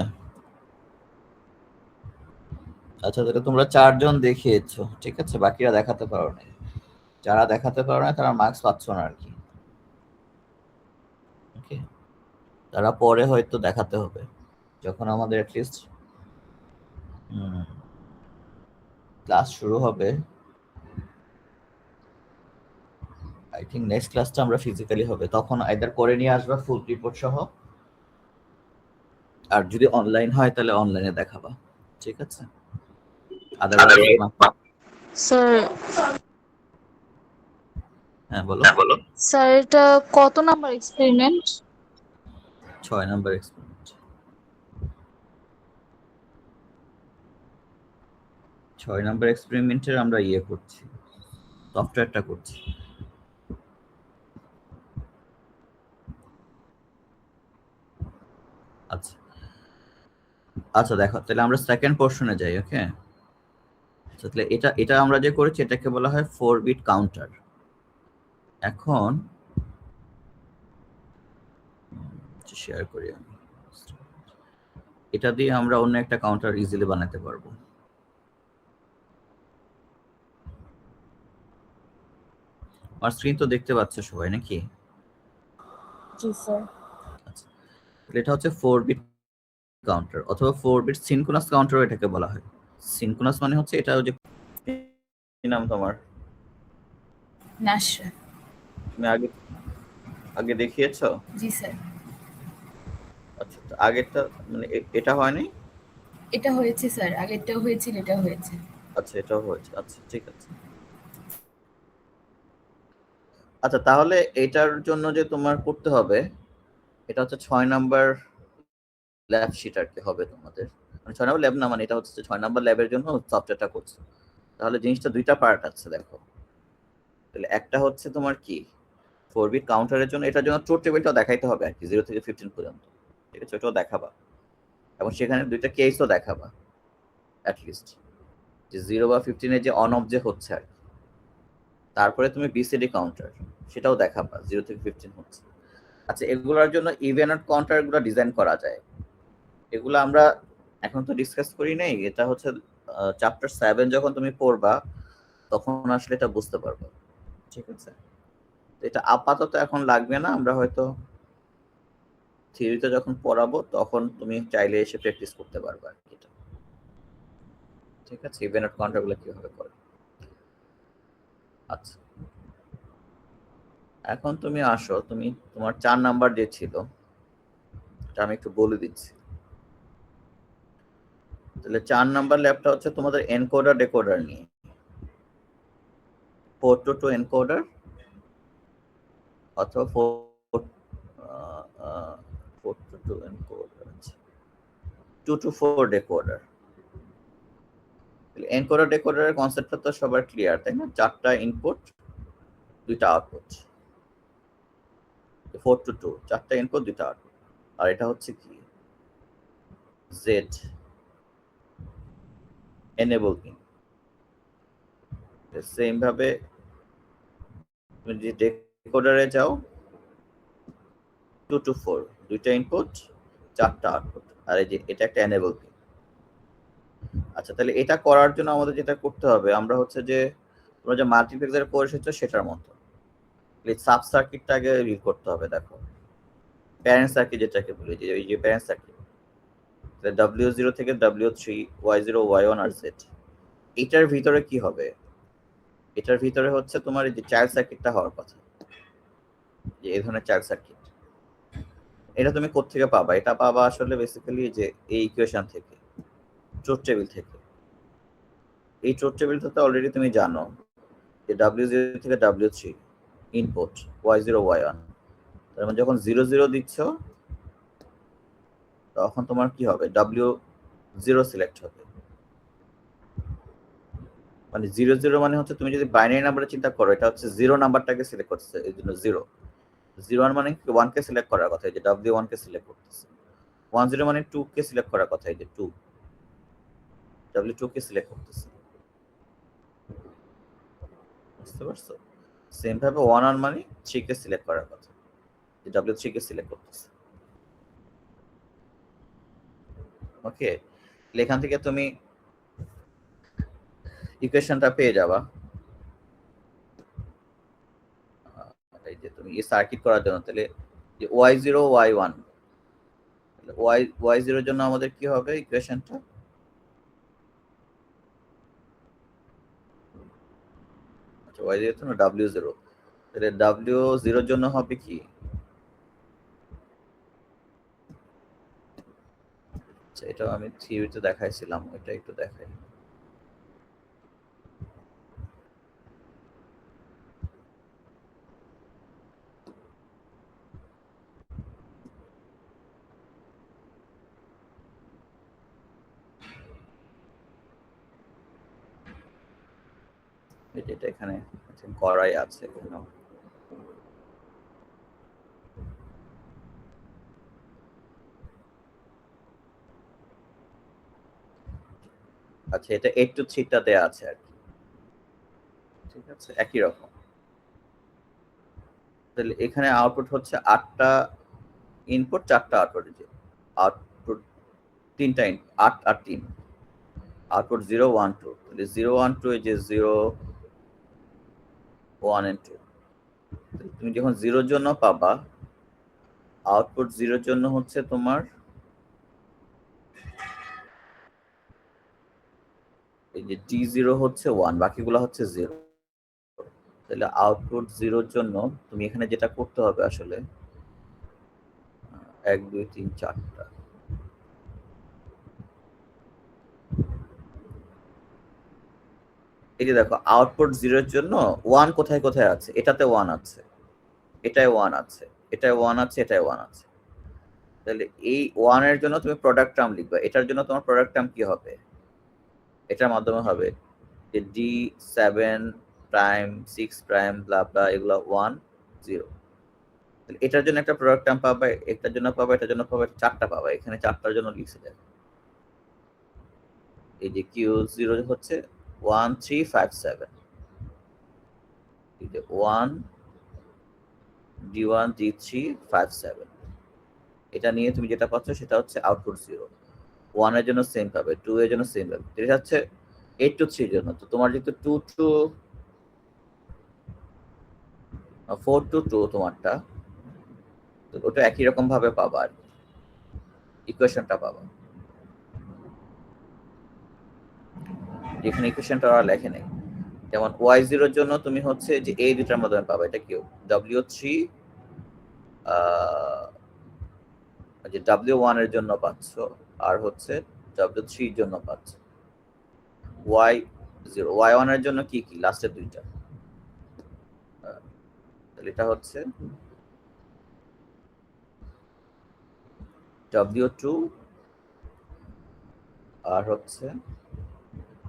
[SPEAKER 1] আচ্ছা, তাহলে তোমরা 4জন দেখিয়েছো, ঠিক আছে, বাকিরা দেখাতে পারো না। যারা দেখাতে পারো না তারা মার্কস পাচ্ছ না আর কি। ওকে, তারা পরে হয়তো দেখাতে হবে, যখন আমাদের অ্যাটলিস্ট ক্লাস শুরু হবে। আই থিঙ্ক নেক্সট ক্লাসটা আমরা ফিজিক্যালি হবে, তখন আইদার করে নিয়ে আসবা ফুল রিপোর্ট সহ, আর যদি অনলাইন হয় তাহলে অনলাইনে দেখাবা, ঠিক আছে? আদারওয়াইজ
[SPEAKER 5] স্যার
[SPEAKER 1] হ্যাঁ বলো।
[SPEAKER 5] স্যার এটা কত number experiment?
[SPEAKER 1] 6 number experiment. 6 number এক্সপেরিমেন্টের আমরা ইয়ে করছি, সফটওয়্যারটা করছি। আচ্ছা আচ্ছা, দেখো তাহলে আমরা সেকেন্ড পোর্শনে যাই। ওকে, তাহলে এটা এটা আমরা যে করেছি এটাকে বলা হয় 4 বিট কাউন্টার। এখন শেয়ার করি আমি, এটা দিয়ে আমরা অন্য একটা কাউন্টার ইজিলি বানাতে পারবো। আমার স্ক্রিন তো দেখতে পাচ্ছ সবাই নাকি?
[SPEAKER 2] জি স্যার।
[SPEAKER 1] আচ্ছা, তাহলে এটা হচ্ছে 4 বিট কাউন্টার অথবা 4 বিট সিনক্রোনাস কাউন্টার এটাকে বলা হয়। সিনক্রোনাস মানে হচ্ছে এটা ওই যে কি নাম তোমার?
[SPEAKER 3] নাশরা।
[SPEAKER 1] তুমি আগে আগে দেখিয়েছো?
[SPEAKER 3] জি স্যার।
[SPEAKER 1] আচ্ছা, তো আগেরটা মানে এটা হয়নি?
[SPEAKER 3] এটা হয়েছে স্যার, আগেরটাও হয়েছিল, এটা হয়েছে।
[SPEAKER 1] আচ্ছা, এটাও হয়েছে। আচ্ছা, ঠিক আছে। আচ্ছা, তাহলে এটার জন্য যে তোমার করতে হবে এটা হচ্ছে 6 নাম্বার ল্যাব শিট আর কি হবে তোমাদের। মানে 6 নাম্বার ল্যাব না, মানে এটা হচ্ছে 6 নাম্বার ল্যাবের জন্য সফটওয়্যারটা করছে। তাহলে জিনিসটা দুইটা পার্ট আছে দেখো। তাহলে একটা হচ্ছে তোমার কি 4 বিট কাউন্টারের জন্য, এটার জন্য ট্রুথ টেবিলটাও দেখাইতে হবে আর কি 0 থেকে 15 পর্যন্ত। ঠিক আছে, ওটাও দেখাবা এবং সেখানে দুইটা কেসও দেখাবা অ্যাট লিস্ট, যে 0 বা 15 এর যে অন অফ যে হচ্ছে আর কি। তারপরে তুমি বিসিডি কাউন্টার সেটাও দেখাবা 0 থেকে 15 হচ্ছে। আচ্ছা, এগুলোর জন্য ইভেন অড কাউন্টারগুলো ডিজাইন করা যায়। এগুলো আমরা এখন তো ডিসকাস করি নাই, এটা হচ্ছে চ্যাপ্টার 7 যখন তুমি পড়বা তখন আসলে এটা বুঝতে পারবে। ঠিক আছে, এটা আপাতত এখন লাগবে না, আমরা হয়তো থিওরিতে যখন পড়াবো তখন তুমি চাইলে এসে প্র্যাকটিস করতে পারবে আর কি। ঠিক আছে, ইভেন অড কাউন্টারগুলো কিভাবে করে। আচ্ছা, এখন তুমি আসো, তুমি তোমার 4 নাম্বার যে ছিল এটা আমি একটু বলে দিচ্ছি। তাহলে 4 নাম্বার ল্যাবটা হচ্ছে তোমাদের এনকোডার ডেকোডার নিয়ে, 4 to 2 এনকোডার অথবা 4 to 2 এনকোডার, 2 to 4 ডেকোডার। এনকোডার ডেকোডারের কনসেপ্টটা তো সবার ক্লিয়ার, তাই না? 4টা ইনপুট 2টা আউটপুট, 4 to 2, 4টা ইনপুট 2টা আউটপুট। আর এটা হচ্ছে কি জেড এনেবল পিন। সেম ভাবে তুমি যদি ডেকোডারে যাও 2 to 4, 2টা ইনপুট 4টা আউটপুট, আর এই যে এটা একটা এনেবল পিন। আচ্ছা, তাহলে এটা করার জন্য আমাদের যেটা করতে হবে, আমরা হচ্ছে যে তোমরা যে মাল্টিপ্লেক্সার কোর্স এসেছো সেটার মতো সাব সার্কিটটা আগে রিড করতে হবে। দেখো, প্যারেন্ট সার্কিট যেটাকে বলি, যে এই যে প্যারেন্ট সার্কিট, W0 থেকে W3, Y0, Y1 আর Z, এটার ভিতরে কি হবে? এটার ভিতরে হচ্ছে তোমার এই যে চাইল্ড সার্কিটটা হওয়ার কথা, যে এই ধরনের চাইল্ড সার্কিট। এটা তুমি কোত্থেকে পাবা? এটা পাবা আসলে বেসিক্যালি যে এই ইকুয়েশন থেকে, ট্রুথ টেবিল থেকে। এই ট্রুথ টেবিলটাতে অলরেডি তুমি জানো যে W0 থেকে W3 ইনপুট, Y0, Y1, তার মানে যখন 0 0 দিচ্ছ তখন তোমার কি হবে? W0 সিলেক্ট হবে। মানে 0 0 মানে হচ্ছে তুমি যদি বাইনারি নাম্বারে চিন্তা করো, এটা হচ্ছে 0 নাম্বারটাকে সিলেক্ট করতেছে, এই জন্য 0। 01 মানে 1 কে সিলেক্ট করার কথা, এই যে W1 কে সিলেক্ট করতেছে। 10 মানে 2 কে সিলেক্ট করার কথা, এই যে 2, W2 কে সিলেক্ট করতেছে। বুঝতে পারছো? সেম ভাবে 11 মানে 3 কে সিলেক্ট করার কথা, যে W3 কে সিলেক্ট করতেছে। ওকে, এখান থেকে তুমি ইকুয়েশনটা পেয়ে যাবা। এই যে তুমি এই সার্কিট করার জন্য তাহলে যে Y0, Y1, Y0 এর জন্য আমাদের কি হবে ইকুয়েশনটা? আচ্ছা, Y0 এর জন্য W0, তাহলে W0 এর জন্য হবে কি? আচ্ছা, এটা আমি থিওরিতে দেখাইছিলাম, এটা একটু দেখাই। এটা এখানে করাই আছে এখানে। আচ্ছা, এটা 8 to 3 টা দেয়া আছে আর কি। ঠিক আছে, একই রকম। তাহলে এখানে আউটপুট হচ্ছে 8টা ইনপুট 4টা আউটপুট, যে আউটপুট 3টা 8 আর 3 আউটপুট 0 1 2, তাহলে 0 1 2 এই যে 0 1 and 2, তুমি যখন জিরোর জন্য পাবা, আউটপুট জিরোর জন্য হচ্ছে তোমার এই যে t0 হচ্ছে 1, বাকিগুলো হচ্ছে 0। তাহলে আউটপুট জিরোর জন্য তুমি এখানে যেটা করতে হবে আসলে 1 2 3 4টা, এই যে দেখো আউটপুট জিরোর জন্য 1 কোথায় কোথায় আছে, এটাতে 1 আছে, এটায় 1 আছে, এটায় 1 আছে, এটায় 1 আছে। তাহলে এই 1 এর জন্য তুমি প্রোডাক্ট টার্ম লিখবা। এটার জন্য তোমার প্রোডাক্ট টার্ম কি হবে? এটার মাধ্যমে হবে যে d7 প্রাইম 6 প্রাইম ব্লা ব্লা এগুলো 1 0। তাহলে এটার জন্য একটা প্রোডাক্ট টার্ম পাবা, এটার জন্য পাবা, এটার জন্য পাবা, 4টা পাবা। এখানে 4টার জন্য লিখছে দেখো এই যে q0 হচ্ছে 1 3 5 7, এই যে 1 d1 d3 5 7। এটা নিয়ে তুমি যেটা পাচ্ছ সেটা হচ্ছে আউটপুট 0। 1 এর জন্য সেম পাবে, 2 এর জন্য সেম পাবে। এটা হচ্ছে 8 to 3 এর জন্য। তো তোমার যেহেতু 2 to 4 to 2 তোমারটা, তো ওটা একই রকম ভাবে পাবা আর ইকুয়েশনটা পাবা। এখানে ইকুয়েশনটা ওরা লেখে নাই। যেমন y0 এর জন্য তুমি হচ্ছে যে এই দুটার মাধ্যমে পাবা, এটা কি w3 যে w1 এর জন্য পাচ্ছ, আর হচ্ছে w3 এর জন্য পাচ্ছ। y0 y1 এর জন্য কি কি লাস্টের দুইটা, তাহলে এটা হচ্ছে w2 আর হচ্ছে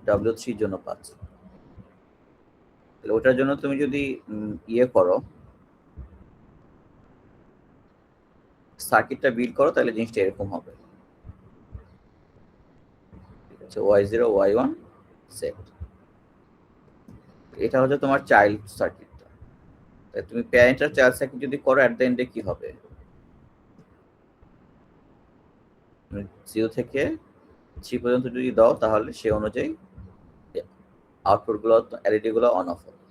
[SPEAKER 1] w3 এর জন্য পাচ্ছ। তাহলে ওটার জন্য তুমি যদি ইয়ে করো, সার্কিটটা বিল্ড করো, তাহলে জিনিসটা এরকম হবে। ঠিক আছে, y0 y1 সেট। এটা হচ্ছে তোমার চাইল্ড সার্কিটটা। তাই তুমি প্যারেন্ট আর চাইল্ড সার্কিট যদি করো, এট দ্য এন্ডে কি হবে? 0 থেকে 3 পর্যন্ত যদি দাও, তাহলে সে অনুযায়ী আউটপুট গুলো, এলইডি গুলো অন অফ হবে।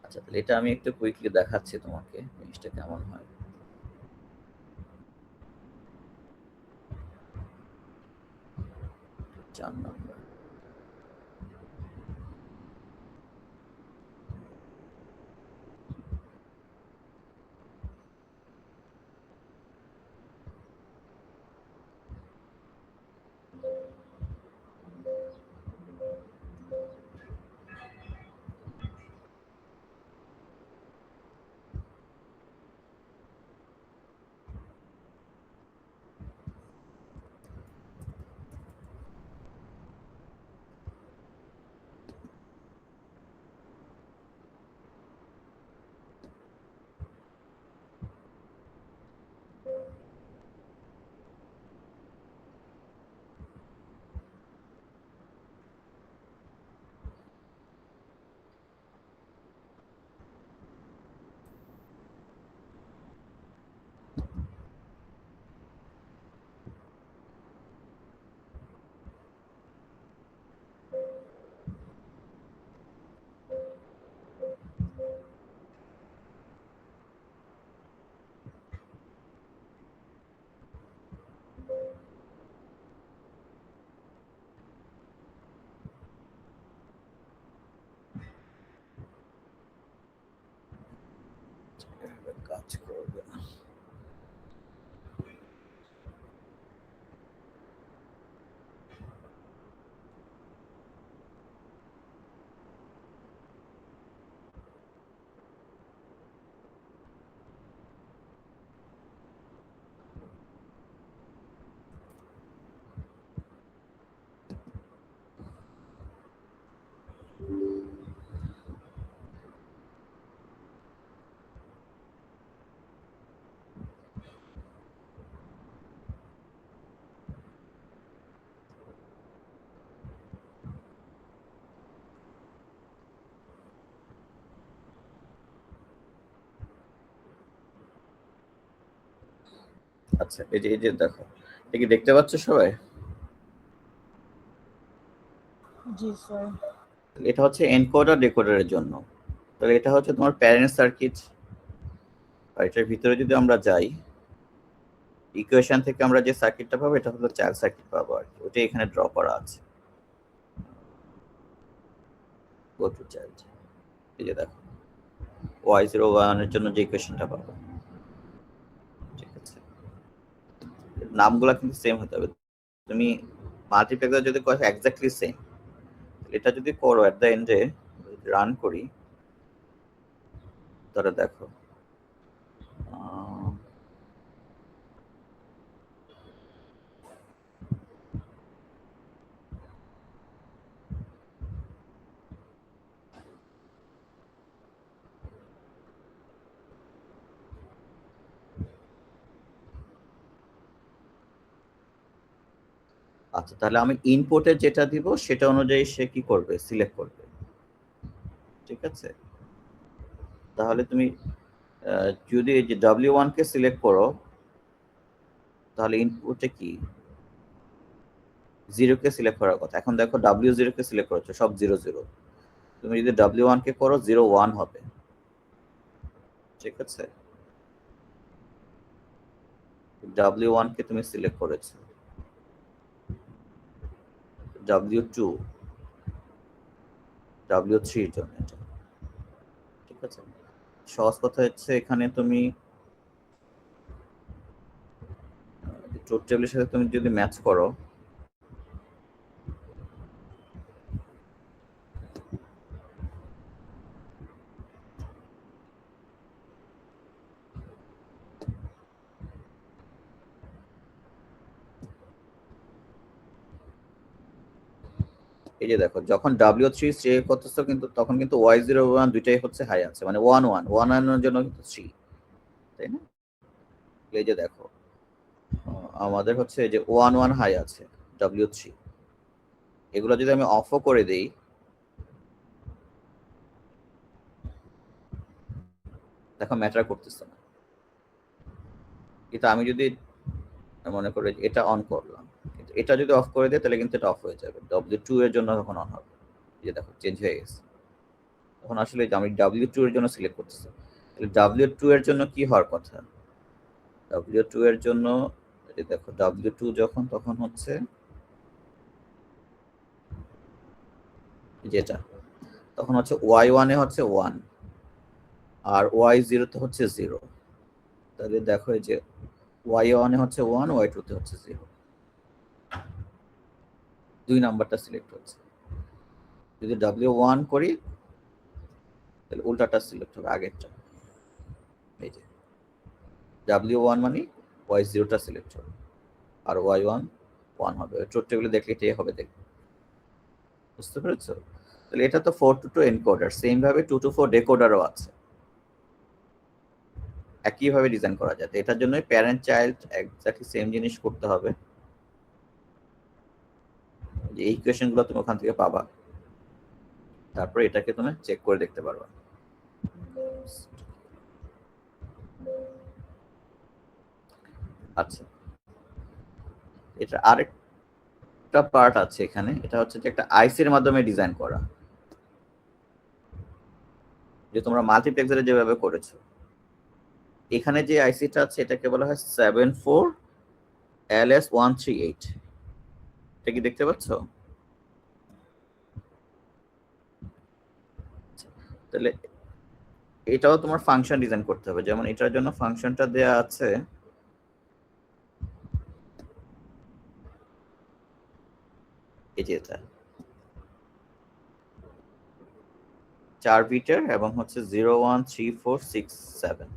[SPEAKER 1] আচ্ছা, তাহলে এটা আমি একটু কুইকলি দেখাচ্ছি তোমাকে জিনিসটা কেমন হয়। চার নম্বর, কাজ করবে না। আচ্ছা, এই যে দেখো, এটা কি দেখতে পাচ্ছ সবাই?
[SPEAKER 2] জি স্যার।
[SPEAKER 1] এটা হচ্ছে এনকোডার ডেকোডারের জন্য। তাহলে এটা হচ্ছে তোমার প্যারেন্ট সার্কিট, আর এটার ভিতরে যদি আমরা যাই, ইকুয়েশন থেকে আমরা যে সার্কিটটা পাবো এটা হলো চাইল্ড সার্কিট পাবো আর কি, ওটা এখানে ড্র করা আছে। গো টু চাইল্ড, এই যে দেখো y01 এর জন্য যে ইকুয়েশনটা পাবো, ঠিক আছে। নামগুলা কিন্তু সেম হতে হবে। তুমি মাল্টিপ্লেক্সার যদি করো এক্স্যাক্টলি সেম, এটা যদি করো এট দ্য এন্ডে রান করি, তাহলে দেখো আচ্ছা, তাহলে আমি ইনপুটে যেটা দিব সেটা অনুযায়ী সে কি করবে, সিলেক্ট করবে, ঠিক আছে। তাহলে তুমি যদি এই যে W1 কে সিলেক্ট করো, তাহলে ইনপুটে কি 0 কে সিলেক্ট করার কথা। এখন দেখো W0 কে সিলেক্ট করেছো, সব 0 0। তুমি যদি W1 কে করো 0 1 হবে, ঠিক আছে। W1 কে তুমি সিলেক্ট করেছো, W2 W3 এর জন্য এটা, ঠিক আছে। সহজ কথা হচ্ছে এখানে তুমি ট্রুথ টেবিলের সাথে তুমি যদি ম্যাচ করো, এই যে দেখো যখন W3 সে করতেছো কিন্তু তখন কিন্তু Y01 দুইটাই হচ্ছে হাই আছে, মানে 1 1 1 1 এর জন্য কিন্তু 3, তাই না। এই যে দেখো আমাদের হচ্ছে যে 1 1 হাই আছে W3, এগুলো যদি আমি অফও করে দেই, দেখো ম্যাটার করতেছে না। কিন্তু আমি যদি মনে করি এটা অন করলাম, কিন্তু এটা যদি অফ করে দেয় তাহলে কিন্তু এটা অফ হয়ে যাবে। W2 এর জন্য তখন অন হবে, এই যে দেখো চেঞ্জ হয়ে গেছে। তখন আসলে আমি W2 এর জন্য সিলেক্ট করতেছি, তাহলে W2 এর জন্য কি হওয়ার কথা, W2 এর জন্য এই দেখো W2 যখন তখন হচ্ছে যেটা, তখন হচ্ছে Y1 এ হচ্ছে 1 আর Y0 তে হচ্ছে 0। তাহলে দেখো এই যে Y1 এ হচ্ছে 1, Y2 তে হচ্ছে 0, দুই নাম্বারটা সিলেক্ট হচ্ছে। যদি W1 করি তাহলে উল্টাটা সিলেক্ট হবে, আগেরটা। এই যে W1 মানে Y0 টা সিলেক্ট হবে আর Y1 1 হবে। ট্রুথ টেবিলে দেখলে এটাই হবে, দেখবে, বুঝতে পেরেছো। তাহলে এটা তো 4 to 2 এনকোডার, সেম ভাবে 2 to 4 ডেকোডারও আছে, একইভাবে ডিজাইন করা যায়। এটার জন্য প্যারেন্ট চাইল্ড এক্স্যাক্টলি সেম জিনিস করতে হবে, যে এই ইকুয়েশনগুলো তুমি ওখান থেকে পাবা, তারপর এটাকে তুমি চেক করে দেখতে পারবা। আচ্ছা, এটা আরেকটা পার্ট আছে এখানে, এটা হচ্ছে যে একটা আইসির মাধ্যমে ডিজাইন করা, যে তোমরা মাল্টিপ্লেক্সারে যেভাবে করেছো। এখানে যে আইসিটা আছে এটাকে বলা হয় 74LS138, এটা কি দেখতে পাচ্ছ? তাহলে এটাও তোমার ফাংশন ডিজাইন করতে হবে, যেমন এটার জন্য ফাংশনটা দেয়া আছে এই যে এটা 4 বিটের এবং হচ্ছে 0 1 3 4 6 7,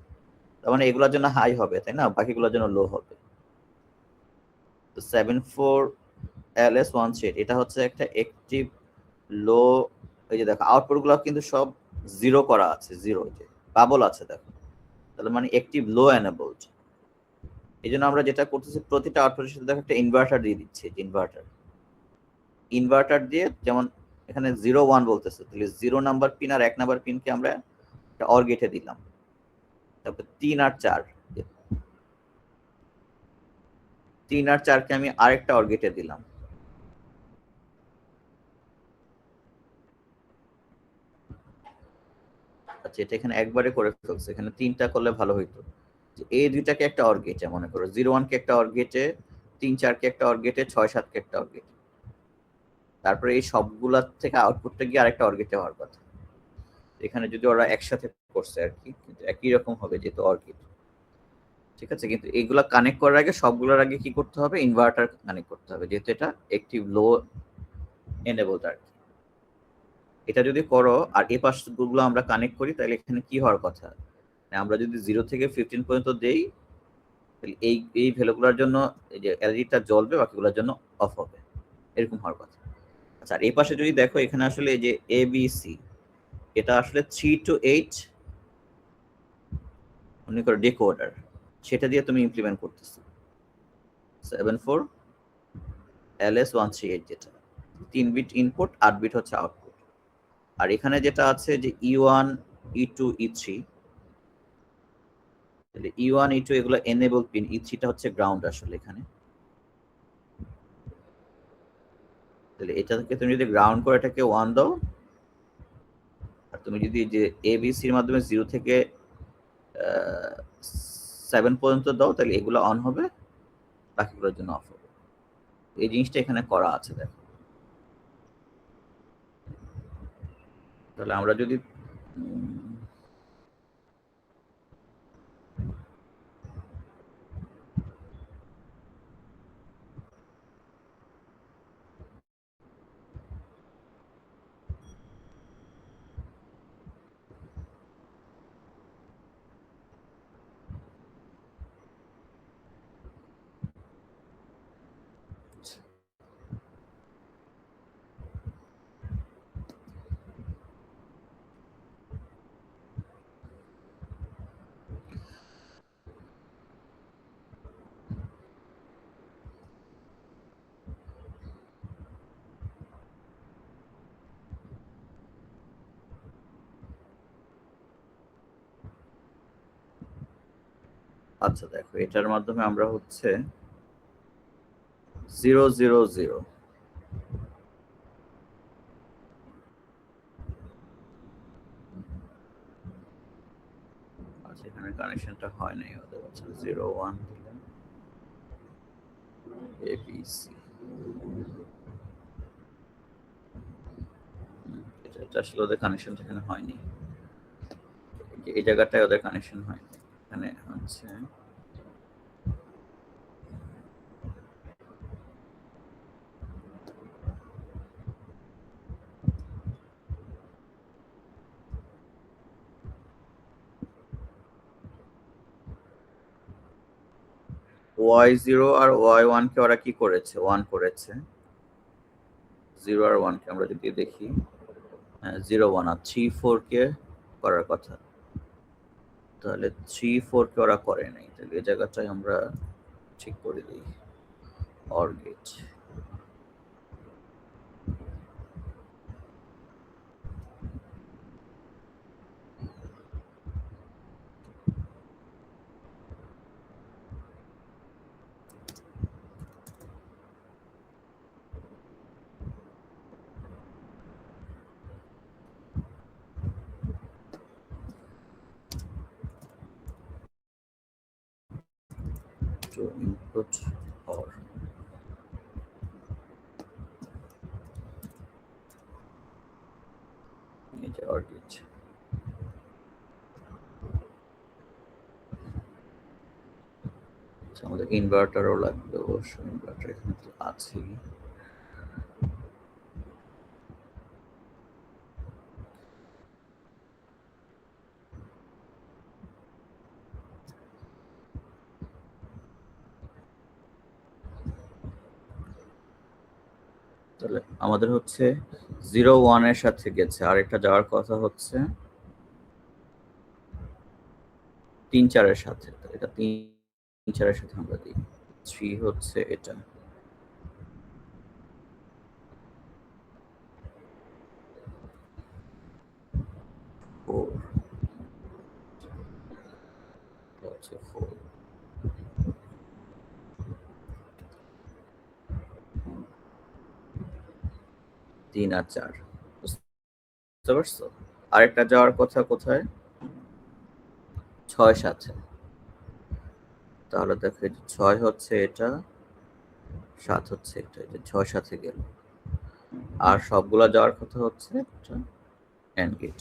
[SPEAKER 1] তার মানে এগুলোর জন্য হাই হবে, তাই না, বাকিগুলোর জন্য লো হবে। তো 74LS138 এটা হচ্ছে একটা অ্যাক্টিভ লো। এই যে দেখো আউটপুট গুলো কিন্তু সব 0 করা আছে, 0 যে বাবল আছে দেখো, তাহলে মানে অ্যাক্টিভ লো এনেবলড। এই জন্য আমরা যেটা করতেছি প্রতিটা আউটপুটের সাথে দেখো একটা ইনভার্টার দিয়ে দিচ্ছি, ইনভার্টার দিয়ে, যেমন এখানে 0 1 বলতেছে, তাহলে 0 নাম্বার পিন আর 1 নাম্বার পিনকে আমরা একটা অর গেটে দিলাম, তারপর 3 আর 4, 3 আর 4 কে আমি আরেকটা অর গেটে দিলাম, যাচ্ছে, এটা এখানে একবারে করে ফেলছে, এখানে 3টা করলে ভালো হইতো। যে এই দুইটাকে একটা অর গেটে মনে করো, 0-1 কে একটা অর গেটে, 3-4 কে একটা অর গেটে, 6-7 কে একটা অর গেটে। তারপরে এই সবগুলা থেকে আউটপুটটা গিয়ে আরেকটা অর গেটে হওয়ার কথা। এখানে যদি ওরা একসাথে করছে আর কি, কিন্তু একই রকম হবে যেহেতু অর গেট, ঠিক আছে। কিন্তু এইগুলা কানেক্ট করার আগে সবগুলোর আগে কি করতে হবে, ইনভার্টার কানেক্ট করতে হবে, যেহেতু এটা অ্যাক্টিভ লো এনেবলড আর কি। এটা যদি করো আর এই পাশগুলো আমরা কানেক্ট করি, তাহলে এখানে কি হওয়ার কথা, আমরা যদি 0 থেকে 15 পর্যন্ত দেই, তাহলে এই ভ্যালুগুলোর জন্য এই যে এলইডিটা জ্বলবে, বাকিগুলোর জন্য অফ হবে, এরকম হওয়ার কথা। আচ্ছা, আর এই পাশে যদি দেখো, এখানে আসলে এই যে এবিসি, এটা আসলে 3 to 8 মনে করো ডিকোডার, সেটা দিয়ে তুমি ইমপ্লিমেন্ট করতেছো 74 LS138, যেটা 3 বিট ইনপুট, 8 বিট হচ্ছে আউটপুট। আর এখানে যেটা আছে যে E1 E2 E3, তাহলে E1 E2 এগুলো এনেবল পিন, E3 টা হচ্ছে গ্রাউন্ড আসলে এখানে। তাহলে এটাকে তুমি যদি গ্রাউন্ড করে এটাকে 1 দাও, আর তুমি যদি যে এবিসির মাধ্যমে 0 থেকে 7 পর্যন্ত দাও, তাহলে এগুলো অন হবে, বাকিগুলোর জন্য অফ হবে। এই জিনিসটা এখানে করা আছে, দেখো। তাহলে আমরা যদি আচ্ছা দেখো, এটার মাধ্যমে আমরা হচ্ছে 000, আচ্ছা এখানে কানেকশনটা হয় নাই ওদের, আচ্ছা 01 দিলাম এবিসি, এটা আসলে ওদের কানেকশনটা এখানে হয়নি, এই জায়গাটায় ওদের কানেকশন হয়নি। এখানে হচ্ছে Y0 আর Y1 কে ওরা কি করেছে, 1 করেছে। 0 আর 1 কে আমরা যদি দেখি, 0 1 আর 3 4 কে করার কথা, তাহলে 3 4 কে ওরা করে নাই, তাহলে এই জায়গাটায় আমরা ঠিক করে দিই OR gate. to input or এটা or gate। আমাদের ইনভার্টারও লাগবে, অবশ্য ইনভার্টার এখানে তো আছেই। তাহলে আমাদের হচ্ছে 0-1 এর সাথে গেছে, আরেকটা যাওয়ার কথা হচ্ছে 3-4 এর সাথে, এটা 3-4 এর সাথে আমরা দিই। 3 হচ্ছে এটা, হচ্ছে 4, 3 আর 4, বুঝতে পারছো? আরেকটা যাওয়ার কথা কোথায়, 6 সাথে, তাহলে দেখো এই যে 6 হচ্ছে এটা, 7 হচ্ছে এটা, এই যে 6 সাথে গেল, আর সবগুলা যাওয়ার কথা হচ্ছে এটা এন্ড গেট।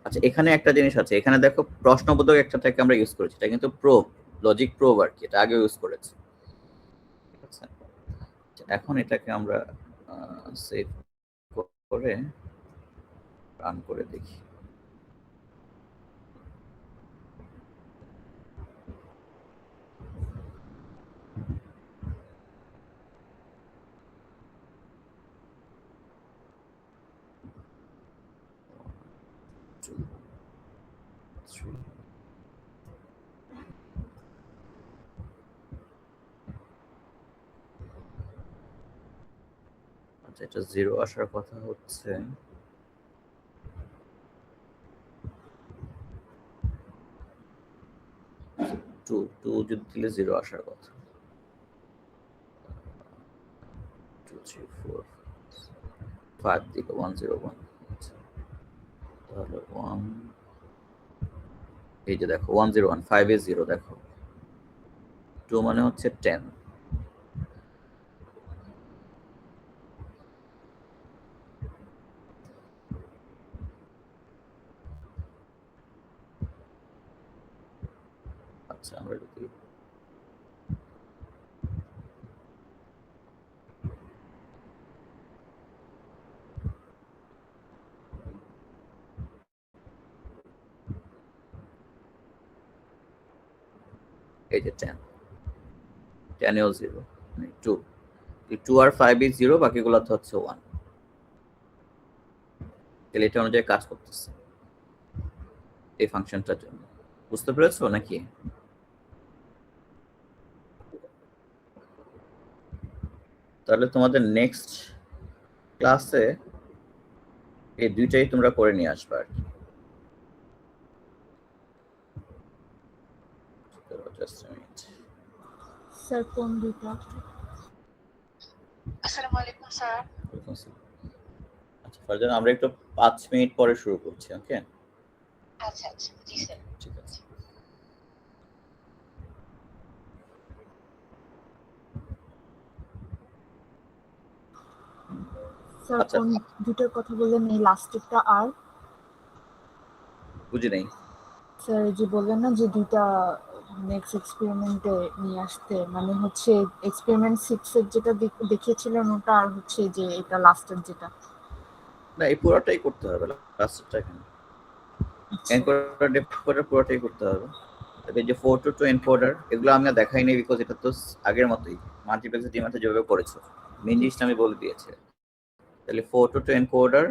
[SPEAKER 1] আচ্ছা, এখানে একটা জিনিস আছে, এখানে দেখো প্রশ্নবোধক একটা থেকে আমরা ইউজ করেছি, এটা কিন্তু প্রোব, লজিক প্রোব আর কি, এটা আগে ইউজ করেছি। ঠিক আছে, এখন এটাকে আমরা সেভ করে রান করে দেখি। আচ্ছা, এটা 0 আসার কথা হচ্ছে, টু যদি দিলে 0 আসার কথা, 2 3 4 5 দিকে 101, তাহলে 1, এই যে দেখো 101, 5 এ 0, দেখো 2 মানে হচ্ছে 10। আচ্ছা, আমরা যদি এই যে 10 এও 0, 2 আর 5 এ 0, বাকিগুলো তো হচ্ছে 1, তাহলে এটা অনুযায়ী কাজ করতেছে এই ফাংশনটার জন্য। বুঝতে পেরেছো নাকি? তাহলে তোমাদের নেক্সট ক্লাসে এই দুইটাই তোমরা করে নিয়ে আসবে আর কি।
[SPEAKER 2] স্যার কোন দুইটা?
[SPEAKER 8] আসসালামু আলাইকুম স্যার।
[SPEAKER 1] আচ্ছা ফারজান, আমরা একটু 5 মিনিট পরে শুরু করছি, ওকে?
[SPEAKER 8] আচ্ছা আচ্ছা, জি স্যার।
[SPEAKER 1] ঠিক আছে।
[SPEAKER 2] স্যার
[SPEAKER 1] আচ্ছা।
[SPEAKER 2] কোন দুটোর কথা বললেন, এই লাস্টেরটা আর?
[SPEAKER 1] বুঝি নাই।
[SPEAKER 2] স্যার এই যে বললেন না যে দুইটা নেক্সট এক্সপেরিমেন্টে নিয়ে আসতে, মানে হচ্ছে এক্সপেরিমেন্ট 6 এর যেটা দেখিয়েছিলেন ওটা, আর হচ্ছে যে এটা লাস্টের যেটা।
[SPEAKER 1] না, এই পুরোটাই করতে হবে, লাস্টটা কেন? এনকোডার ডিকোডার পুরোটাই করতে হবে। তবে যে 4 to 2 এনকোডার, এগুলো আমি আর দেখাই নাই বিকজ এটা তো আগের মতোই মাল্টিপ্লেক্স ডিমাতে যেভাবে করেছো, মেইন জিনিসটা আমি বলে দিয়েছি। তাহলে 4 to 2 এনকোডার,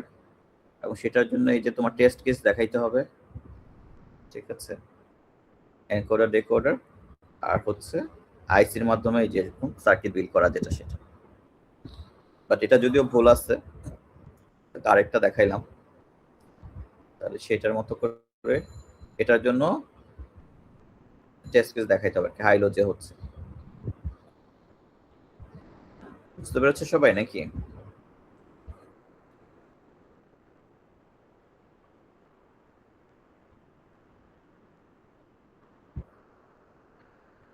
[SPEAKER 1] এবং সেটার জন্য এই যে তোমার টেস্ট কেস দেখাইতে হবে, ঠিক আছে? এনকোডার ডিকোডার, আর হচ্ছে আইসির মাধ্যমে এই যে এরকম সার্কিট বিল্ড করা, যেটা সেটা। বাট এটা যদিও ভুল আছে, আরেকটা দেখাইলাম, তাহলে সেটার মতো করে এটার জন্য টেস্ট কেস দেখাইতে হবে, হাই লো যে হচ্ছে। বুঝতে পেরেছে সবাই নাকি?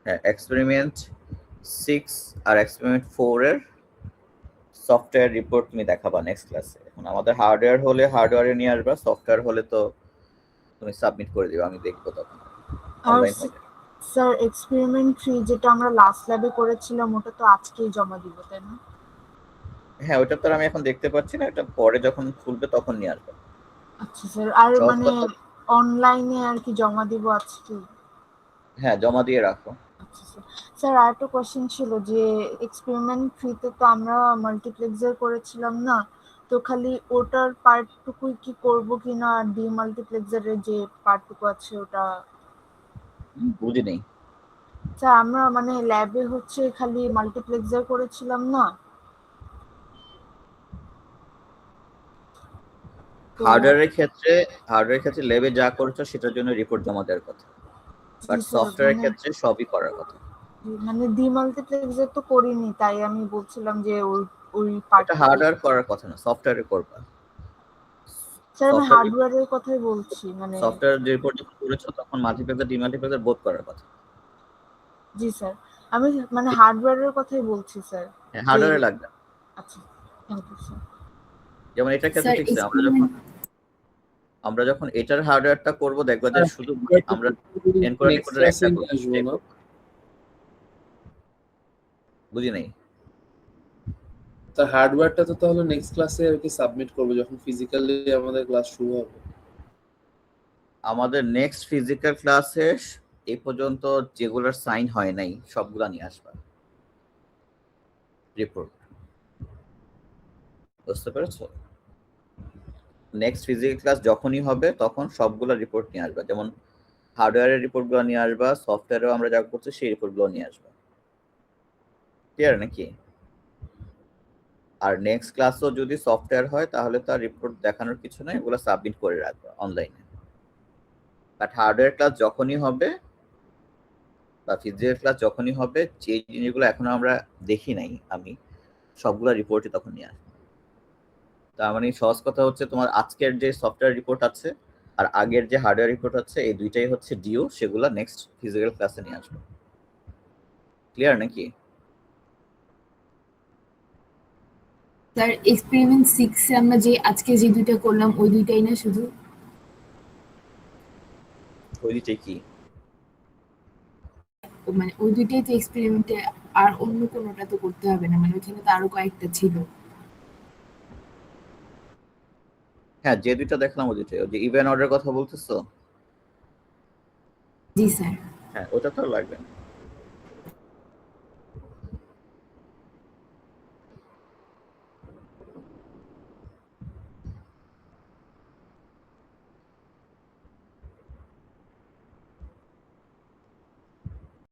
[SPEAKER 1] হ্যাঁ, এক্সপেরিমেন্ট 6 আর এক্সপেরিমেন্ট 4 এর সফটওয়্যার রিপোর্ট তুমি দেখাবা নেক্সট ক্লাসে। এখন আমাদের হার্ডওয়্যার হলে হার্ডওয়্যারে নিয়ে আসবা, সফটওয়্যার হলে তো তুমি সাবমিট করে দিবা, আমি দেখবো তখন
[SPEAKER 2] আর
[SPEAKER 1] অনলাইন হবে।
[SPEAKER 2] স্যার এক্সপেরিমেন্ট 3 যেটা আমরা লাস্ট ল্যাবে করেছিলাম ওটা তো আজকেই জমা দিব, তাই না?
[SPEAKER 1] হ্যাঁ, ওটা তো আমি এখন দেখতে পাচ্ছি না, এটা পরে যখন খুলবে তখন নিয়ে আসবে।
[SPEAKER 2] আচ্ছা স্যার, আর
[SPEAKER 1] সব
[SPEAKER 2] মানে
[SPEAKER 1] কথা-
[SPEAKER 2] অনলাইনে আর কি জমা দিব আজকে?
[SPEAKER 1] হ্যাঁ, জমা দিয়ে রাখো।
[SPEAKER 2] আচ্ছা স্যার। স্যার আর একটা কোশ্চেন ছিল যে এক্সপেরিমেন্ট 3 তে তো আমরা মাল্টিপ্লেক্সার করেছিলাম না, তো খালি ওটার পার্টটুকুই কি করব কিনা, আর ডি মাল্টিপ্লেক্সারের যে পার্টটুকু আছে ওটা?
[SPEAKER 1] বুঝি নেই।
[SPEAKER 2] স্যার আমরা মানে ল্যাবে হচ্ছে খালি মাল্টিপ্লেক্সার করেছিলাম না, তো
[SPEAKER 1] হার্ডওয়্যারের ক্ষেত্রে ল্যাবে যা করছো সেটার জন্য রিপোর্ট জমা দেওয়ার কথা, বাট
[SPEAKER 2] স্যার,
[SPEAKER 1] সফটওয়্যারের
[SPEAKER 2] মানে
[SPEAKER 1] ক্ষেত্রে সবই করার কথা।
[SPEAKER 2] মানে ডি মাল্টিপ্লেক্সার তো করিনি, তাই আমি বলছিলাম যে ওই
[SPEAKER 1] এটা
[SPEAKER 2] পার্টটুকু।
[SPEAKER 1] হার্ডওয়্যার করার কথা না, সফটওয়্যারে করবা।
[SPEAKER 2] স্যার আমি
[SPEAKER 1] Software-
[SPEAKER 2] হার্ডওয়্যারের কথাই বলছি, মানে
[SPEAKER 1] সফটওয়্যার যে রিপোর্ট যখন করেছো তখন মাল্টিপ্লেক্সার ডিমাল্টিপ্লেক্সার বোধ করার কথা।
[SPEAKER 2] জি স্যার, আমি মানে হার্ডওয়্যারের কথাই বলছি স্যার।
[SPEAKER 1] হ্যাঁ, হার্ডওয়্যারে লাগবে।
[SPEAKER 2] আচ্ছা, থ্যাংক ইউ স্যার।
[SPEAKER 1] যেমন এটার ক্ষেত্রে
[SPEAKER 3] স্যার
[SPEAKER 1] ঠিক আছে, আমরা যখন এটার হার্ডওয়্যারটা করব দেখবা যে শুধু আমরা এনকোডার
[SPEAKER 6] নেক্সট
[SPEAKER 1] ডিকোডার একটা
[SPEAKER 6] ক্লাসে আসবো না?
[SPEAKER 1] বুঝি নাই।
[SPEAKER 6] তা হার্ডওয়্যারটা তো তাহলে নেক্সট ক্লাসে আর কি সাবমিট করবো যখন ফিজিক্যালি আমাদের ক্লাস শুরু হবে।
[SPEAKER 1] আমাদের নেক্সট ফিজিক্যাল ক্লাসে এই পর্যন্ত যেগুলোর সাইন হয় নাই সবগুলা নিয়ে আসবা রিপোর্ট, বুঝতে পেরেছো? নেক্সট ফিজিক্যাল ক্লাস যখনই হবে তখন সবগুলা রিপোর্ট নিয়ে আসবা, যেমন হার্ডওয়্যারের রিপোর্টগুলো নিয়ে আসবা, সফটওয়্যারেও আমরা যা করছি সেই রিপোর্টগুলো নিয়ে আসবা। ক্লিয়ার নাকি? আর নেক্সট ক্লাসও যদি সফটওয়্যার হয় তাহলে তার রিপোর্ট দেখানোর কিছু নাই, ওগুলো সাবমিট করে রাখবা অনলাইনে। বাট হার্ডওয়্যার ক্লাস যখনই হবে বা ফিজিক্যাল ক্লাস যখনই হবে, যে জিনিসগুলো এখনো আমরা দেখি নাই আমি, সবগুলো রিপোর্টই তখন নিয়ে আসবো। তার মানে সহজ কথা হচ্ছে তোমার আজকের যে সফটওয়্যার রিপোর্ট আছে আর আগের যে হার্ডওয়্যার রিপোর্ট আছে এই দুইটাই হচ্ছে ডিও, সেগুলো নেক্সট ফিজিক্যাল ক্লাসে নিয়ে আসবো। ক্লিয়ার নাকি?
[SPEAKER 3] স্যার এক্সপেরিমেন্ট 6 এ আমরা যে আজকে যে দুইটা করলাম ওই দুইটাই না শুধু?
[SPEAKER 1] ওই দুইটাই কি?
[SPEAKER 3] মানে ওই দুইটাই তো এক্সপেরিমেন্টে, আর অন্য কোনোটা তো করতে হবে না, মানে ওখানে তো আরো কয়েকটা ছিল।
[SPEAKER 1] হ্যাঁ, যে দুইটা দেখলাম ওই দুইটাই। ওই যে ইভেন অর্ডার কথা বলতেছো?
[SPEAKER 3] জি স্যার।
[SPEAKER 1] হ্যাঁ, ওটা তো লাগবে না।